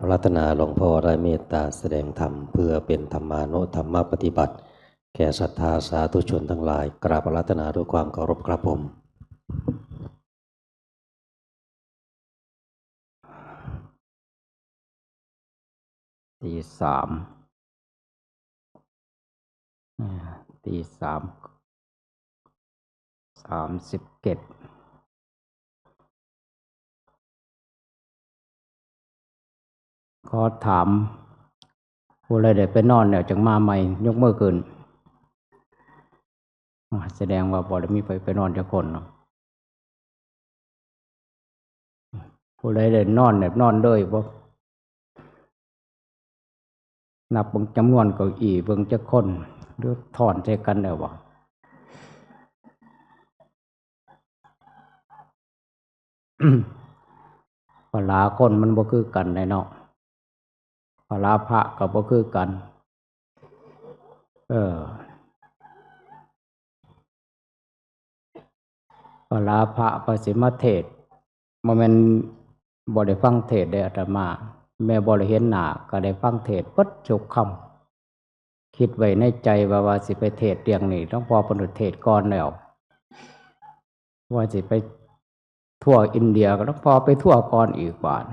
บรัตนาหลวงพ่อได้เมตตาแสดงธรรมเพื่อเป็นธรรมานุธรรมปฏิบัติแก่ศรัทธาสาธุชนทั้งหลายกราบรัตนาด้วยความเคารพครับผมตีสาม37ขอถามผู้ใดได้ไปนอนแล้วจังมาใหม่ยกมือขึ้นแสดงว่าบ่ได้มีไปนอนจักคนเนาะผู้ใดได้นอนแบบนอนเลยบ่นับเบิ่งจำนวนเก้าอี้เบิ่งจักคนหรือถอนใส่กันแล้วบ่พลาคนมันบ่คือกันได้เนาะพลาพระก็บ่คือกันพลาพระปสิมาเทศบ่แม่นบ่ได้ฟังเทศได้อาตมาแม่บ่ได้เห็นหน้าก็ได้ฟังเทศเบิดทุกคำคิดไว้ในใจว่าสิไปเทศเรื่องนี้ต้องพอเพิ่นเทศก่อนแล้วว่าสิไปทั่วอินเดียก็ต้องพอไปทั่วก่อนอีกบาด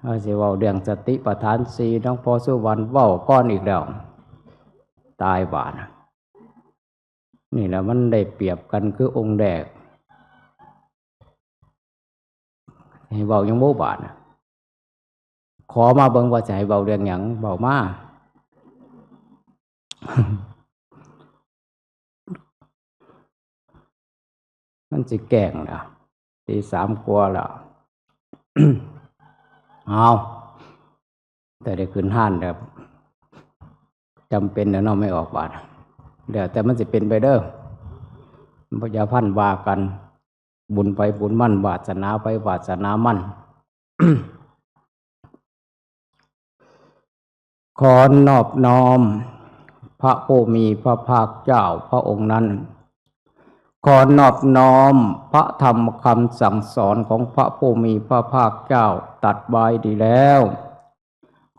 ว่าสิเว้าเรื่องสติปัฏฐาน4ต้องพอสุวรรณเว้าก่อนอีกแล้วตายบาดนี่แหละมันได้เปรียบกันคือองค์แรกให้เว้ายังบ่บาดขอมาเบิ่งว่าจะให้เว้าเรื่องหยังเว้ามา มันสิแกล้งนะตี3กว่าแล้ว เอาแต่ได้ขึ้นห้านแบบจำเป็นแล้วเนาะไม่ออกบาดเดี๋ยวแต่มันสิเป็นไปเด้อพระยาพันว่ากันบุญไปบุญมั่นวาสนาไปวาสนามั่น ขอนอบน้อมพระผู้มีพระภาคเจ้าพระองค์นั้นขอนอบน้อมพระธรรมคำสั่งสอนของพระผู้มีพระภาคเจ้าตรัสไว้ดีแล้ว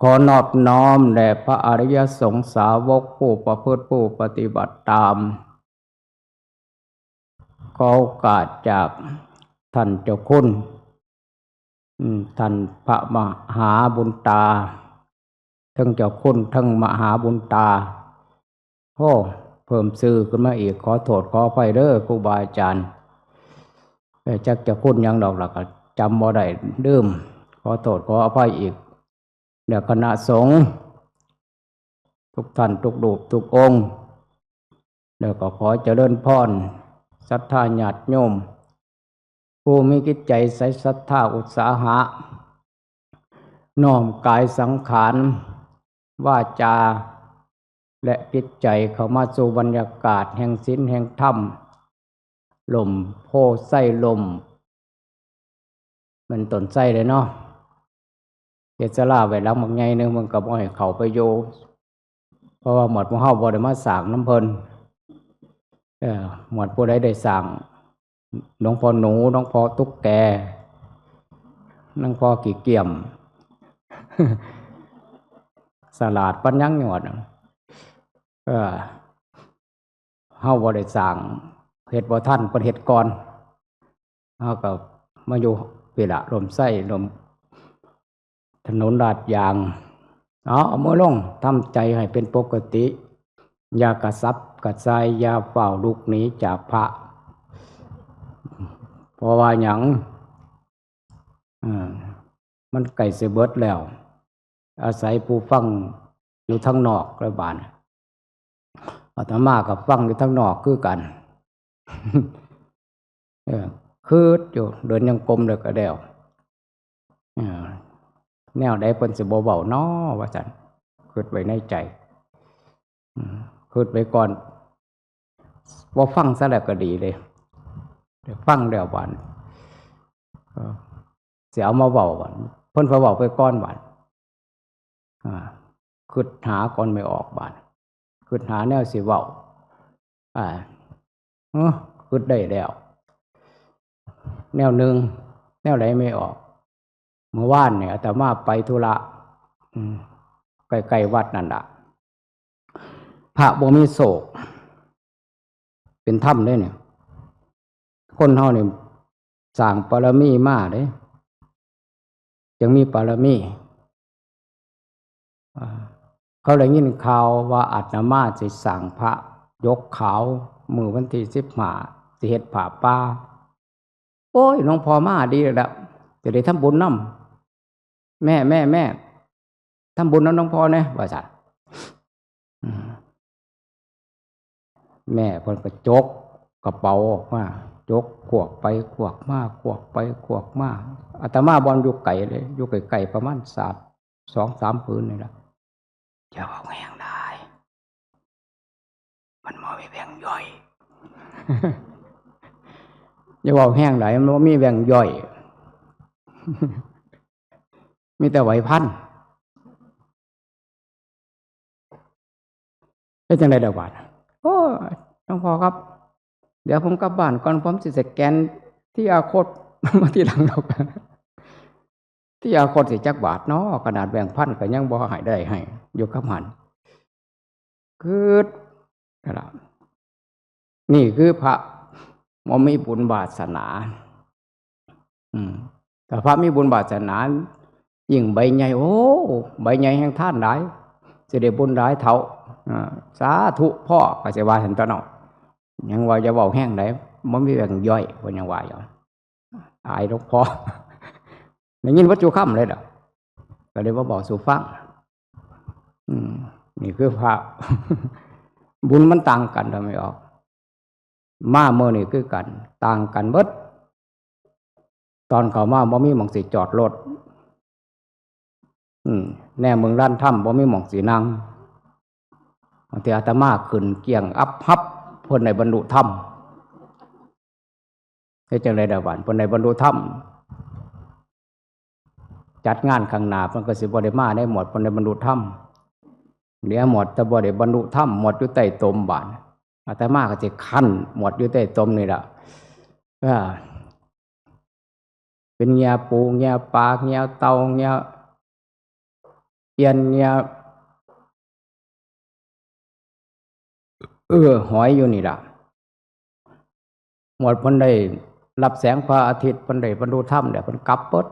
ขอนอบน้อมแด่พระอริยสงฆ์สาวกผู้ประพฤติผู้ปฏิบัติตามขอโอกาสจากท่านเจ้าคุณท่านพระมหาบุญตาทั้งเจ้าคุณทั้งมหาบุญตาโอ้เพิ่มชื่อขึ้นมาอีกขอโทษขออภัยเด้อครูบาอาจารย์จักจะคุณยังดอกหลักจำบ่ได้ลืมขอโทษขออภัยอีกเดี๋ยวคณะสงฆ์ทุกท่านทุกรูปทุกองค์เดี๋ยวก็ขอเจริญพรศรัทธาญาติโยมผู้มีจิตใจใสศรัทธาอุตสาหะน้อมกายสังขารวาจาและจิตใจเข้ามาสู่บรรยากาศแห่งศีลแห่งธรรมลมโพไส้ลมมันต้นไส้เลยเนาะเฮ็ดศาลาไว้หลังบักใหญ่นึงมันก็บ่ให้เข้าไปอยู่เพราะว่าหมดหมู่เฮาบ่ได้มาสร้างน้ำเพิ่นหมดผู้ใดได้สร้างหลวงพ่อหนูหลวงพ่อตุ๊กแกหลวงพ่อกี่เกี่ยม สลาดปัญญังหมดเฮาบ่ได้สร้างเฮ็ดบ่ทันเพิ่นเฮ็ดก่อนเฮาก็มาอยู่พี่ละลมไส้ลมถนนลาดยางเอามือลงทำใจให้เป็นปกติอย่ากระสับกระส่ายอย่าเฝ้าลุกหนีจากพระเพราะว่าหยังมันใกล้สิเบิดแล้วอาศัยผู้ฟังอยู่ทางนอกระบาดอาตมากับฟังอยู่ทางนอกคือกันคืดอยู่เดินยังกลมเลยก็เดียวแนวใดเพิ่นสิบ่เว้าน้อว่าซั่นคิดไว้ในใจคิดไว้ก่อนบ่ฟังซะแล้วก็ดีเลยฟังแล้วบาดสิเอามาเว้าบาดเพิ่นเว้าไปก่อนบาดคิดหาก่อนไม่ออกบาดคิดหาแนวสิเว้าคิดได้แล้วแนวหนึ่ง แนวไหนไม่ออกเมื่อวานเนี่ยอาตมาไปธุระใกล้ๆวัดนั่นล่ะพระบ่มีโศกเป็นถ้ำได้เนี่ยคนเฮานี่สร้างปรมีมาเด้ยังมีปรมีเขาได้ยินข่าวว่าอาตมาสิสร้างพระยกขาวมื้อวันที่15สิเฮ็ดผ้าป่าโอ้ยหลวงพ่อมาดีแล้วจะได้ทำบุญนำแม่ทำบุญนำหลวงพ่อแน่ว่าซั่นแม่เพิ่นก็จกกระเป๋าออกมาจกขวกไปขวกมาขวกไปขวกมาอาตมาบ่อยู่ไกลเลยอยู่ไกลๆประมาณ2-3 พื้นนี่ล่ะอย่าเว้าแรงได้มันบ่มีแบ่งย่อย อย่าเว้าแรงได้มันบ่มีแบ่งย่อย มีแต่ไหวพันเป็นจังได๋ดอกบาดโอ้หลวงพ่อครับเดี๋ยวผมกลับบ้านก่อนผมสิสแกนที่อาโคด มาทีหลังดอกที่อาโคดสิจักบาทเนาะขนาดแบ่งพันก็ยังบ่ให้ได้ให้อยู่กับมันคือนั่นล่ะนี่คือพระบ่มีบุญวาสนาแต่พระมีบุญวาสนายิ่งใบใหญ่โอ้ใบใหญ่แห่งท่านหลายสิได้บุญหลายเท่าสาธุพ่อก็สิว่าซั่นตัวเนาะยังว่าจะเว้าแห้งได้บ่มีแบ่งย่อยเพิ่นยังว่าอยู่อายหลวงพ่อได้ยินวัตถุค่ำเลยดอกก็เลยบ่บอกสู่ฟังนี่คือพระ บุญมันต่างกันทำไมออกมาเมื่อนี่คือกันต่างกันเบิดตอนเข้ามาบ่มีหม้องสิจอดรถแน่เมืองด้านถ้ำบ่มีหม้องสินั่งบางทีอาตมาขึ้นเกี่ยงอับฮับเพิ่นได้บรรลุธรรมเฮ็ดจังได๋ดอกบาดเพิ่นได้บรรลุธรรมจัดงานข้างหน้าเพิ่นก็สิบ่ได้มาได้หมดเพิ่นได้บรรลุธรรมเหลือหมดแต่บ่ได้บรรลุธรรมหมดอยู่ใต้ตมบาดอาตมาก็สิคั่นหมดอยู่ใต้ตมนี่ล่ะเป็นเหงี่ยปูเหงี่ยปลาเหงี่ยเต่าเหงี่ยเอียนเหงี่ยหอยอยู่นี่ล่ะหมดเพิ่นได้รับแสงพระอาทิตย์เพิ่นได้บรรลุธรรมแล้วเพิ่นกลับเบิด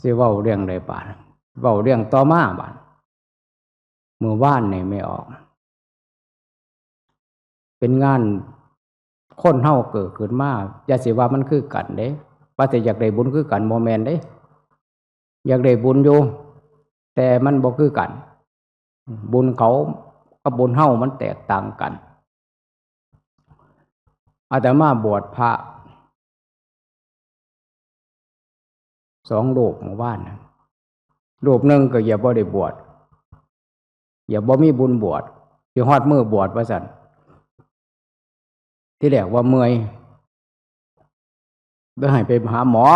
สิเว้าเรื่องใดบาดเว้าเรื่องต่อมาบาดมื้อวานนี่ไม่ออกเป็นงานคนเฮาเกิดขึ้นมาอย่าสิว่ามันคือกันเด้ว่าแต่อยากได้บุญคือกันบ่แม่นเด้อยากได้บุญอยู่แต่มันบ่คือกันบุญเขากับบุญเฮามันแตกต่างกันอาตมาบวชพระ2 รูปเมื่อวานรูปหนึ่งก็อย่าบ่ได้บวชอย่าบ่มีบุญบวชสิฮอดมื้อบวชว่าซั่นที่แรกว่าเมื่อยได้ให้ไปหาหมอ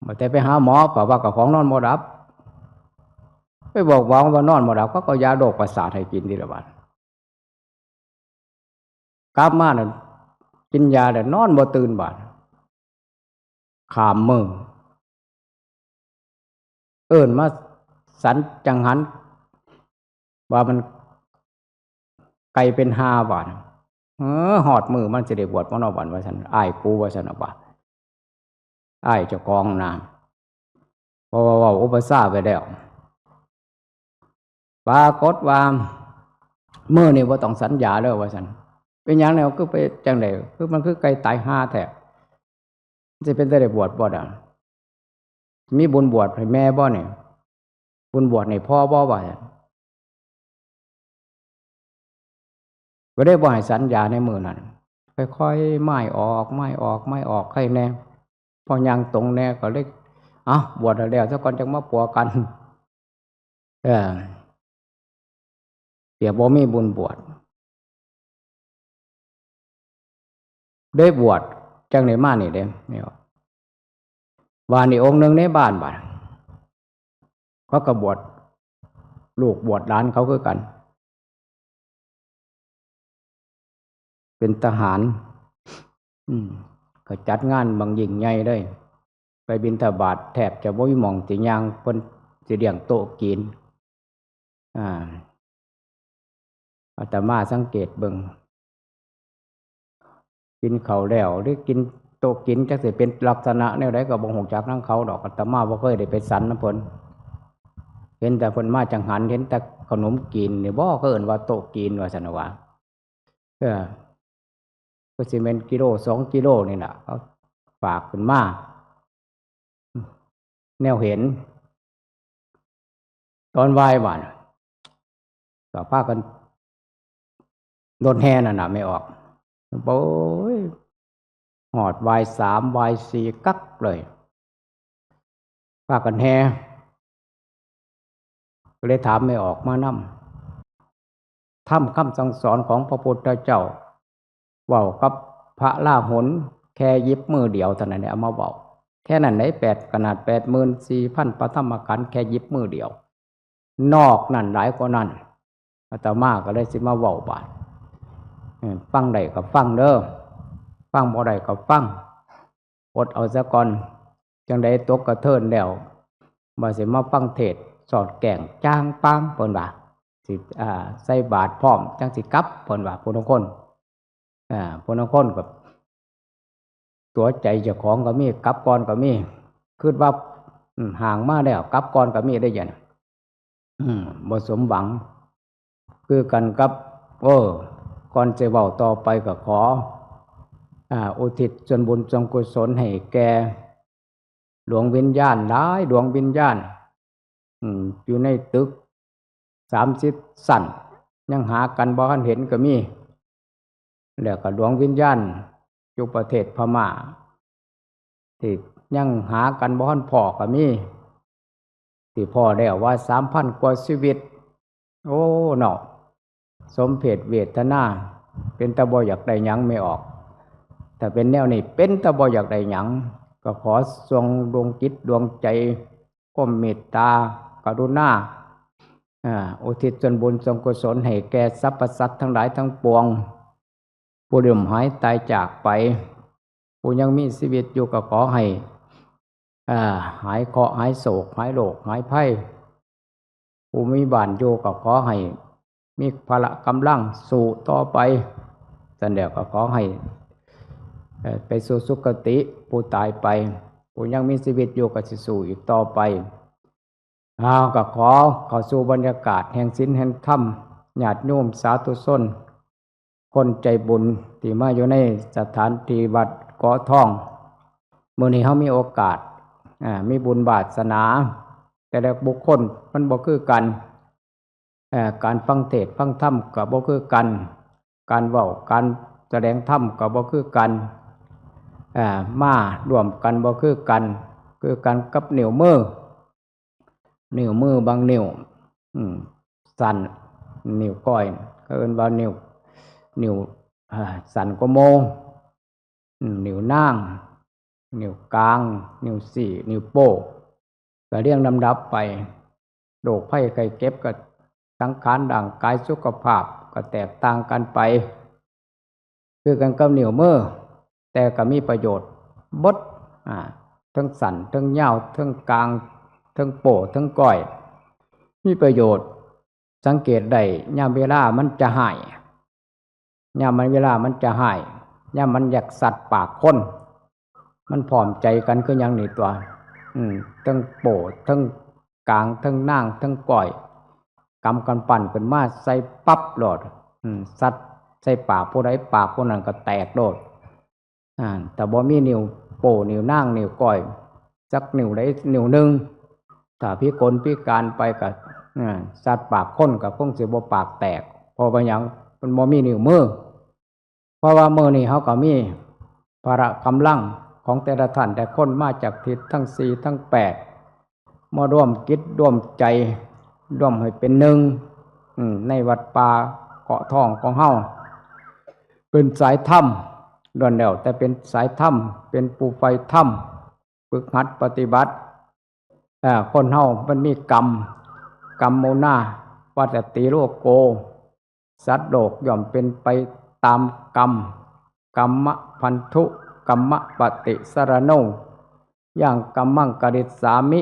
บ่แต่ไปหาหมอก็ว่ากับของนอนบ่หลับไปบอกว่านอนบ่หลับก็ยาโรคประสาทให้กินทีละบาดกลับมาน่ะกินยาแล้วนอนบ่ตื่นบาดข้ามมื้อเอิ้นมาสันจังหันว่ามันไกลเป็น5 บาทฮอดมื้อมันสิได้บวชบ่เนาะบัดว่าซั่นอ้ายกูว่าซั่นน่ะบาดอ้ายเจ้าของน่ะเพราะว่าอุปสรรคไปแล้วปรากฏว่ามื้อนี้บ่ต้องสัญญาแล้วว่าซั่นเป็นหยังแล้วคือไปจังได๋คือมันคือไกลตายห่าแท้สิเป็นได้บวชบ่ดะมีบุญบวชให้แม่บ่นี่บุญบวชให้พ่อบ่ว่าซั่นก็ได้บ่ให้สัญญาในมื้อนั้นค่อยๆไม้ออกใครแน่พอย่างตรงแน่ก็เลยบวชแล้วซะก่อนจังมาปัวกันเดี๋ยวบ่มีบุญบวชได้บวชจังได๋มานี่เด้นี่ว่านี่องค์นึงในบ้านบาดเขาก็บวชลูกบวชหลานเขาคือกัน เป็นทหารก็จัดงานบางยิ่งใหญ่เลยไปบิณฑบาตแทบจะบ่มีหม่องสิย่างเพิ่นสิเลี้ยงโต๊ะกินอาตมาสังเกตเบิ่งกินข้าวแล้วหรือกินโต๊ะกินจักสิเป็นลักษณะแนวใดก็บ่ฮู้จักนำเขาดอกอาตมาบ่เคยได้ไปสันนำเพิ่นเห็นแต่เพิ่นมาจังหันเห็นแต่ขนมกินนี่บ่เขาเอิ้นว่าโต๊ะกินว่าซั่นว่าก็สิแม่นกิโล2กิโลนี่ล่ะเขาฝากขึ้นมาแนวเห็นตอนบ่ายว่าก็พากันรถแห่นั่นน่ะไม่ออกโอ้ยหอดบ่าย3บ่าย4กักเลยพากันแห่ก็เลยถามไม่ออกมานำทำคำสั่งสอนของพระพุทธเจ้าเว้ากับพระราหุลแค่ยิบมือเดียวเท่านั้นเนี่ยเอามาเว้าแค่นั้นไหนขนาด 84,000 ปฐมขันธ์แค่ยิบมือเดียวนอกนั่นหลายกว่านั้นอาตมาก็เลยสิมาเว้าบาดฟังได้ก็ฟังเด้อฟังบ่ได้ก็ฟังอดเอาซะก่อนจังได๋ตกกระเทินแล้วบ่สิมาฟังเทศน์สอดแก่งจ้างปางเพิ่นว่าสิใส่บาตรพร้อมจังสิกลับเพิ่นว่าผู้ลางคนผู้ลางคนก็ตัวใจเจ้าของก็มีกลับก่อนก็มีคิดว่าห่างมาแล้วกลับก่อนก็มีได้ยังบ่สมหวังคือกันกับก่อนจะเว้าต่อไปก็ขออุทิศส่วนบุญส่วนกุศลให้แก่ดวงวิญญาณหลายดวงวิญญาณอยู่ในตึก30ชั้นยังหากันบ่ทันเห็นก็มีแล้วก็ดวงวิญญาณอยู่ประเทศพม่าที่ยังหากันบ่ทันพอก็มีที่พอแล้วว่า 3,000 กว่าชีวิตโอ้เนาะสมเพชเวทนาเป็นตาบ่อยากได้หยังไม่ออกถ้าเป็นแนวนี้เป็นตาบ่อยากได้หยังก็ขอทรงดวงจิตดวงใจก้มเมตตากรุณาอุทิศส่วนบุญส่วนกุศลให้แก่สรรพสัตว์ทั้งหลายทั้งปวงผู้ล่มหายตายจากไปผู้ยังมีชีวิตอยู่ก็ขอให้หายเคราะห์หายโศกหายโรคหายภัยผู้มีบ้านอยู่ก็ขอให้มีพละกำลังสู้ต่อไปสันเดียวก็ขอให้ไปสู่สุคติผู้ตายไปผู้ยังมีชีวิตอยู่ก็สิสู้อีกต่อไปก็ขอเข้าสู่บรรยากาศแห่งศีลแห่งธรรมญาติโยมสาธุชนคนใจบุญที่มาอยู่ในสถานที่วัดเกาะทองมื้อนี้เฮามีโอกาสมีบุญวาสนาแต่ละบุคคลมันบ่คือกันการฟังเทศน์ฟังธรรมก็บ่คือกันการเว้าการแสดงธรรมก็บ่คือกันมาร่วมกันบ่คือกันกับนิ้วมือบางนิ้วสั่นนิ้วก้อยก็เอิ้นว่านิ้วสั่นกว่าโมนิ้วนางนิ้วกลางนิ้วสี่นิ้วโป้งก็เรียงลำดับไปโรคภัยไข้เจ็บก็สังขารร่างกายสุขภาพก็แตกต่างกันไปคือกันกับนิ้วมือแต่ก็มีประโยชน์บดทั้งสั่นทั้งยาวทั้งกลางทั้งโป้ทั้งก้อยมีประโยชน์สังเกตได้ยามเวลามันจะหายยามเวลามันจะหายยามมันอยากสัตว์ปากคนมันพร้อมใจกันคืออย่างนี้ตัวทั้งโป้ทั้งกลางทั้งนางทั้งก้อยกำกันปั่นขึ้นมาใส่ปั๊บโลดสัตว์ใส่ปากผู้ใดปากผู้นั้นก็แตกโลดแต่บ่มีนิ้วโป้นิ้วนางนิ้วก้อยสักนิ้วใดนิ้วหนึ่งถ้าพิกลพิการไปก็สัตว์ปากคนก็คงสิบ่ปากแตกเพราะว่าหยังมันบ่มีนิ้วมือเพราะว่ามือนี่เขาก็มีพละกำลังของแต่ละท่านแต่คนมาจากทิศทั้ง4ทั้ง8มาร่วมคิดร่วมใจร่วมให้เป็นหนึ่งในวัดป่าเกาะทองของเฮาเป็นสายธรรมล้วนแล้วแต่เป็นสายธรรมเป็นปูไฟธรรมฝึกหัดปฏิบัติคนเฮามันมีกรรมโมนาวัตติโลโกสัตว์โลกย่อมเป็นไป ตามกรรมกัมมะพันธุกัมมะปฏิสรโนยังกัมมังกริสามิ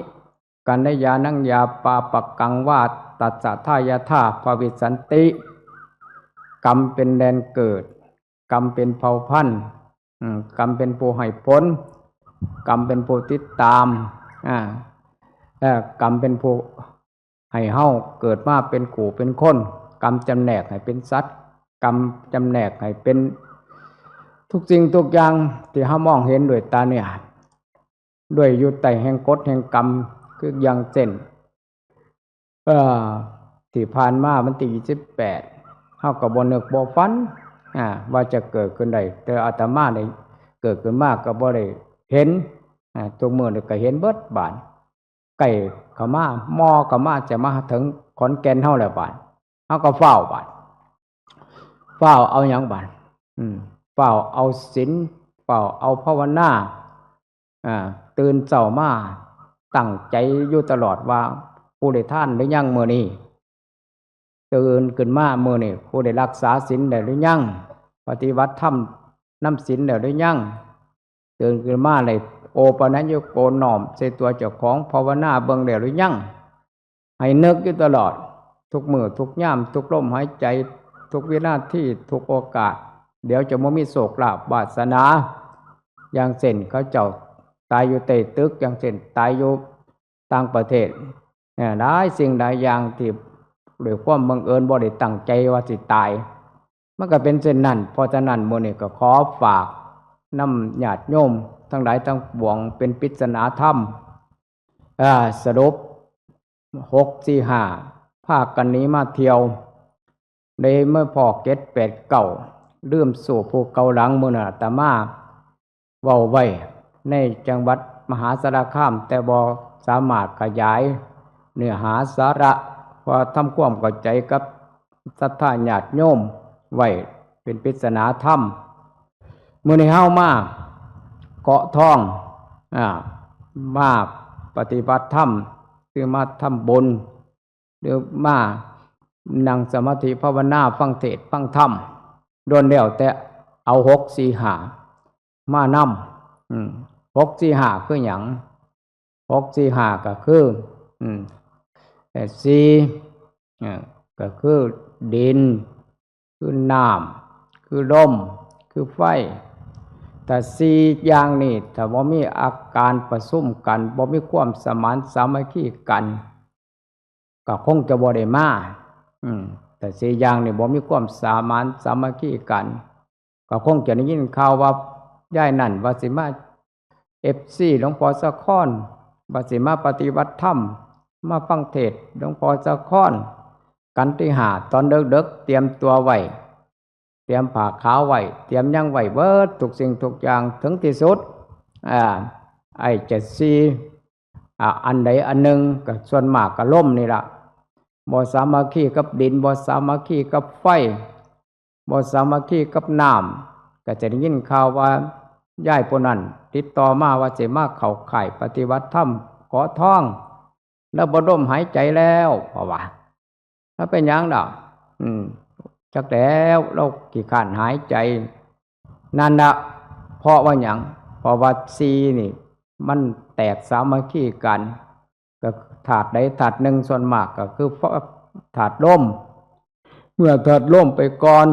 กัญญาณังยาปาปะกังวาตัสสะทายาธาภวิสันติกรรมเป็นแดนเกิดกรรมเป็นเผ่าพันธุ์กรรมเป็นผู้ให้ผลกรรมเป็นผู้ติดตามกรรมเป็นผู้ให้เฮาเกิดมาเป็นกู่เป็นคนกรรมจำแนกให้เป็นสัตว์กรรมจำแนกให้เป็นทุกสิ่งทุกอย่างที่เฮามองเห็นด้วยตาเนี่ยด้วยอยู่ใต้แห่งกฎแห่งกรรมคืออย่างเช่นที่ผ่านมาวันที่28เฮาก็บ่นึกบ่ฝันว่าจะเกิดขึ้นได้แต่อาตมาได้เกิดขึ้นมาก็บ่ได้เห็นทุกมื้อนี่ก็เห็นเบิดบาดใกล้เข้ามามอเข้ามาจะมาถึงขอนแก่นเฮาแล้วบาดเฮาก็เฝ้าบาดเฝ้าเอาหยังบาดเฝ้าเอาศีลเฝ้าเอาภาวนาตื่นเช้ามาตั้งใจอยู่ตลอดว่าผู้ได้ทานหรือยังมื้อนี้ตื่นขึ้นมามื้อนี้ผู้ได้รักษาศีลได้หรือยังปฏิบัติธรรมนำศีลได้หรือยังตื่นขึ้นมาได้โอปนัญญโกน้อมใส่ตัวเจ้าของภาวนาเบิ่งได้หรือยังให้นึกอยู่ตลอดทุกมื้อทุกยามทุกลมหายใจทุกวินาทีทุกโอกาสเดี๋ยวจะบ่มีโศกลาภวาสนาอย่างเช่นเขาเจ้าตายอยู่ใต้ตึกอย่างเช่นตายอยู่ต่างประเทศได้สิ่งใดอย่างที่ด้วยความบังเอิญบ่ได้ตั้งใจว่าสิตายมันก็เป็นเช่นนั้นเพราะฉะนั้นมื้อนี้ก็ขอฝากนำญาติโยมทั้งหลายทั้งปวงเป็นปริศนาธรรมสรุป6-4-5พากันนี้มาเที่ยวในเมื่อพอเก็ด8 9ลืมสู่ผู้เก่าหลังมื้อน่ะอาตมาเว้าไว้ในจังหวัดมหาสารคามแต่บ่สามารถขยายเนื้อหาสาระพอทำความเข้าใจกับศรัทธาญาติโยมไว้เป็นปริศนาธรรมมื้อนี้เฮามาเกาะทองมาปฏิบัติธรรมคือมาทำบุญหรือมานั่งสมาธิภาวนาฟังเทศน์ฟังธรรมโดนแล้วแต่เอา6-4-5มานำ6-4-5คือหยัง6-4-5ก็คือ4ก็คือดินคือน้ำคือลมคือไฟแต่4อย่างนี้ถ้าบ่มีอาการประชุมกันบ่มีความสมานสามัคคีกันก็คงจะบ่ได้มาแต่4อย่างนี่บ่มีความสมานสามัคคีกันก็คงจะได้ยินข่าวว่าย้ายนั่นว่าสิมา FC หลวงพ่อสะค้อนว่าสิมาปฏิบัติธรรมมาฟังเทศน์หลวงพ่อสะค้อนกันที่5ตอนดึกๆเตรียมตัวไว้เตรียมผ้าขาวไว้เตรียมหยังไว้เบิดทุกสิ่งทุกอย่างถึงที่สุดไอ้74อันใดอันหนึ่งก็ส่วนมากก็ล่มนี่ล่ะบ่สามัคคีกับดินบ่สามัคคีกับไฟบ่สามัคคีกับน้ำก็จะได้ยินข่าวว่าย้ายผู้นั้นติดต่อมาว่าสิมาเข้าค่ายปฏิบัติธรรมเกาะทองแล้วบ่ลมหายใจแล้วเพราะว่าถ้าเป็นหยังดอกจักแล้วเราขี้คร้านหายใจนั่นน่ะเพราะว่าหยังเพราะว่า4นี่มันแตกสามัคคีกันก็ธาตุใดธาตุหนึ่งส่วนมากก็คือธาตุลมเมื่อธาตุลมไปก่อน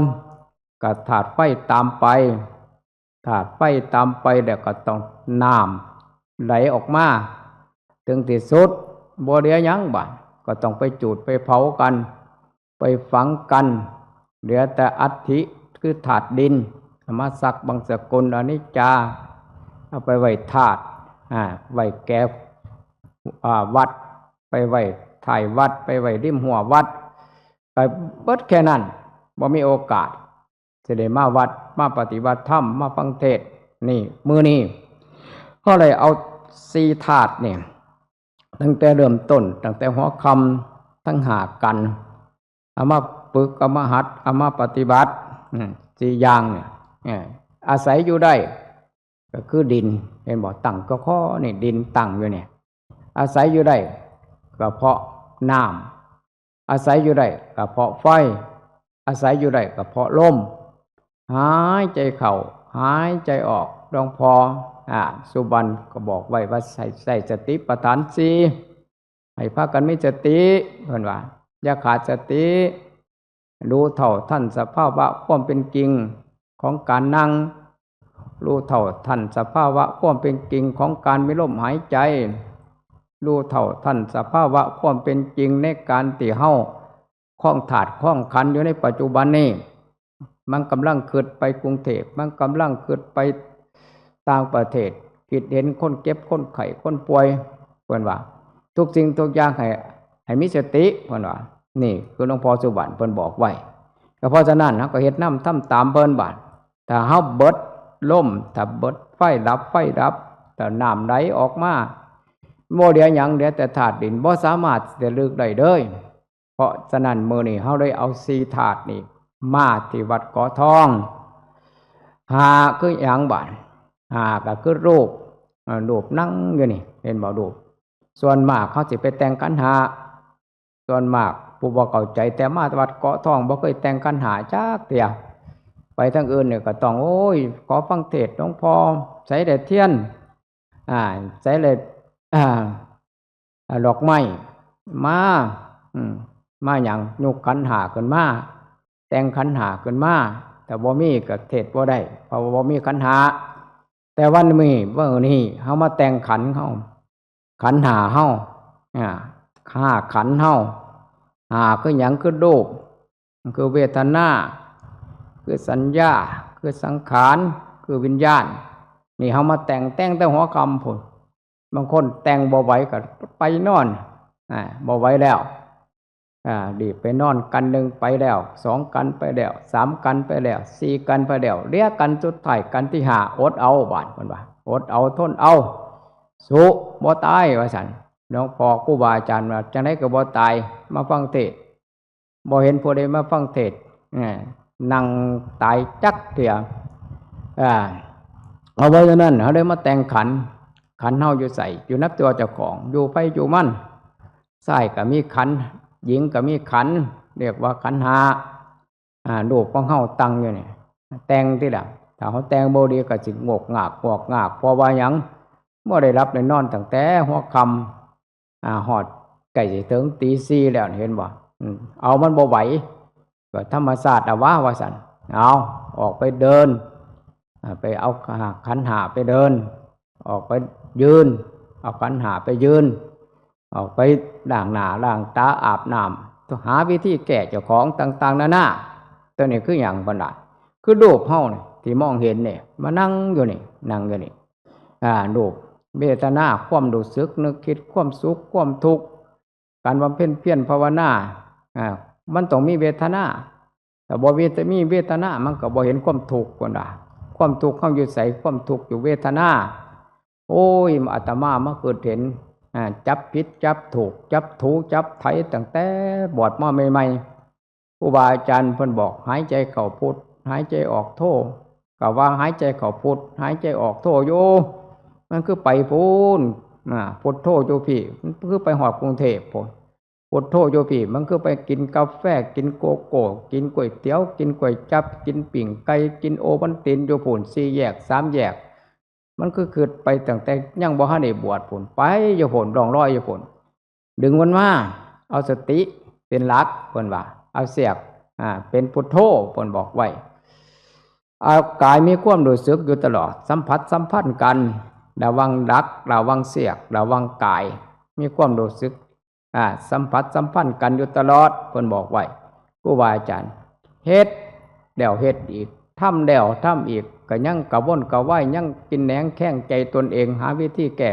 ก็ธาตุไฟตามไปธาตุไฟตามไปแล้วก็ต้องน้ำไหลออกมาถึงที่สุดบ่เหลือหยังบัดก็ต้องไปจูดไปเผากันไปฝังกันเหลือแต่อัฐิคือธาตุดินมาสักบังสกุลอนิจจาเอาไปไว้ธาตุไว้แก่วัดไปไว้ถ่ายวัดไปไว้ริมหัววัดไปเบิดแค่นั้นบ่มีโอกาสจะได้มาวัดมาปฏิบัติธรรมมาฟังเทศน์นี่มื้อนี้ก็เลยเอา4ธาตุนี่ตั้งแต่เริ่มต้นตั้งแต่หัวค่ำทั้งหากันเอามาฝึกเอามาหัดเอามาปฏิบัติ4อย่างเนี่ยอาศัยอยู่ได้ก็คือดินเห็นบ่ตั้งก็ข้อนี่ดินตั้งอยู่เนี่ยอาศัยอยู่ได้ก็เพราะน้ำอาศัยอยู่ได้ก็เพราะไฟอาศัยอยู่ได้ก็เพราะลม หายใจเข้าหายใจออกหลวงพ่อสุบรรณก็บอกไว้ว่าใส่สติปัฏฐานสี่ให้พากันมีสติเพิ่นว่าอย่าขาดสติรู้เท่าทันสภาวะความเป็นจริงของการนั่งรู้เท่าทันสภาวะความเป็นจริงของการมีลมหายใจรู้เท่าทันสภาวะความเป็นจริงในการที่เฮาคล้องถาดคล้องขันอยู่ในปัจจุบันนี้มันกำลังคิดไปกรุงเทพมันกำลังคิดไปต่างประเทศคิดเห็นคนเก็บคนไข้คนป่วยเพิ่นว่าทุกสิ่งทุกอย่างให้มีสติเพิ่นว่านี่คือหลวงพ่อสุวรรณเพิ่นบอกไว้ก็เพราะฉะนั้นเฮาก็เฮ็ดนำทำตามเพิ่นบาดถ้าเฮาเบิดลมถ้าเบิดไฟดับถ้าน้ำไหลออกมาบ่เหลือหยังเหลือแต่ธาตุดินบ่สามารถจะลึกได้เลยเพราะฉะนั้นมื้อนี้เฮาได้เอา4ธาตุนี้มาที่วัดเกาะทองหาคือหยังบาดหาก็คือรูปนั่งอยู่นี่เห็นบ่รูปส่วนมากเขาสิไปแต่งขันธ์หาส่วนมากผู้บ่เข้าใจแต่มาวัดเกาะทองบ่เคยแต่งขันธ์หาจักเที่ยไปทางอื่นเนี่ยก็ต้องโอ้ยขอฟังเทศน์หลวงพ่อใส่แต่เทียนใส่เลยดอกไม้มามาหยังยกขันธ์หาขึ้นมาแต่งขันธ์หาขึ้นมาแต่บ่มีก็เทศน์บ่ได้เพราะว่าบ่มีขันธ์หาแต่วันนี้เฮามาแต่งขันธ์เฮาขันธ์หาเฮา5ขันธ์เฮาคือหยังคือรูปคือเวทนาคือสัญญาคือสังขารคือวิญญาณนี่เฮามาแต่งแต่หัวค่ำพุ่นบางคนแต่งบ่ไหวก็ไปนอนบ่ไหวแล้วดีไปนอนกันหนึ่งไปแล้ว2กันไปแล้ว3กันไปแล้ว4กันไปแล้วเหลือกันสุดท้ายกันที่5อดเอาบาดเพิ่นว่าอดเอาทนเอาสุบ่ตายว่าซั่นหลวงพ่อครูบาอาจารย์ว่าจังได๋ก็บ่ตายมาฟังเทศน์บ่เห็นผู้ใดมาฟังเทศน์นั่งตายจักเที่ยเอาไว้เท่านั้นเฮาได้มาแต่งขันเฮาอยู่ใส่อยู่นับตัวเจ้าของอยู่ไปอยู่มันชายก็มีขันหญิงก็มีขันเรียกว่าขันธ์หารูปของเฮาตั้งอยู่นี่แต่งติล่ะถ้าเฮาแต่งบ่ดีก็สิงกงากเพราะว่าหยังบ่ได้รับได้นอนตั้งแต่หัวค่ำฮอดใกล้สิถึงตี 4แล้วเห็นบ่เอามันบ่ไหวก็ธรรมชาติว่าซั่นเอาออกไปเดินไปเอาขันธ์หาไปเดินออกไปยืนเอาขันธ์หาไปยืนออกไปล้างหน้าล้างตาอาบน้ำต้องหาวิธีแก้เจ้าของต่างๆนานาตัวนี้คืออย่างบันดาคือรูปเฮานี่ที่มองเห็นเนี่ยมานั่งอยู่นี่รูปเวทนาความรู้สึกนึกคิดความสุขความทุกข์การบำเพ็ญเพียรภาวนามันต้องมีเวทนาแต่บ่มีเวทนามันก็บ่เห็นความทุกข์บันดาความทุกข์เฮาอยู่ไสความทุกข์อยู่เวทนาโอ้ยอาตมามาเกิดเห็นจับผิดจับถูกจับถูจับไถตั้งแต่บวชมาใหม่ๆครูบาอาจารย์เพิ่นบอกหายใจเข้าพุทหายใจออกโธก็ว่าหายใจเข้าพุทหายใจออกโธอยู่มันคือไปพูนพุทโธอยู่พี่มันคือไปฮอดกรุงเทพพุ่นพุทโธอยู่พี่มันคือไปกินกาแฟกินโกโก้กินก๋วยเตี๋ยวกินก๋วยจั๊บกินปิ่งไก่กินโอวัลตินอยู่พุ่น4แยก3แยกมันคือไปตั้งแต่ยังบ่ทันได้บวชพุ่นไปอยู่พุ่นร่องรอยอยู่พุ่นดึงมันมาเอาสติเป็นหลักเพิ่นว่าเอาเสียกเป็นพุทโธเพิ่นบอกไว้เอากายมีความรู้สึกอยู่ตลอดสัมผัสสัมพันธ์กันระวังดักระวังเสียกระวังกายมีความรู้สึกสัมผัสสัมพันธ์กันอยู่ตลอดเพิ่นบอกไว้ครูบาอาจารย์เฮ็ดแล้วเฮ็ดอีกทำแล้วทำอีกก็ยังกระวนกระวายยังกินแหนงแข้งใจตนเองหาวิธีแก้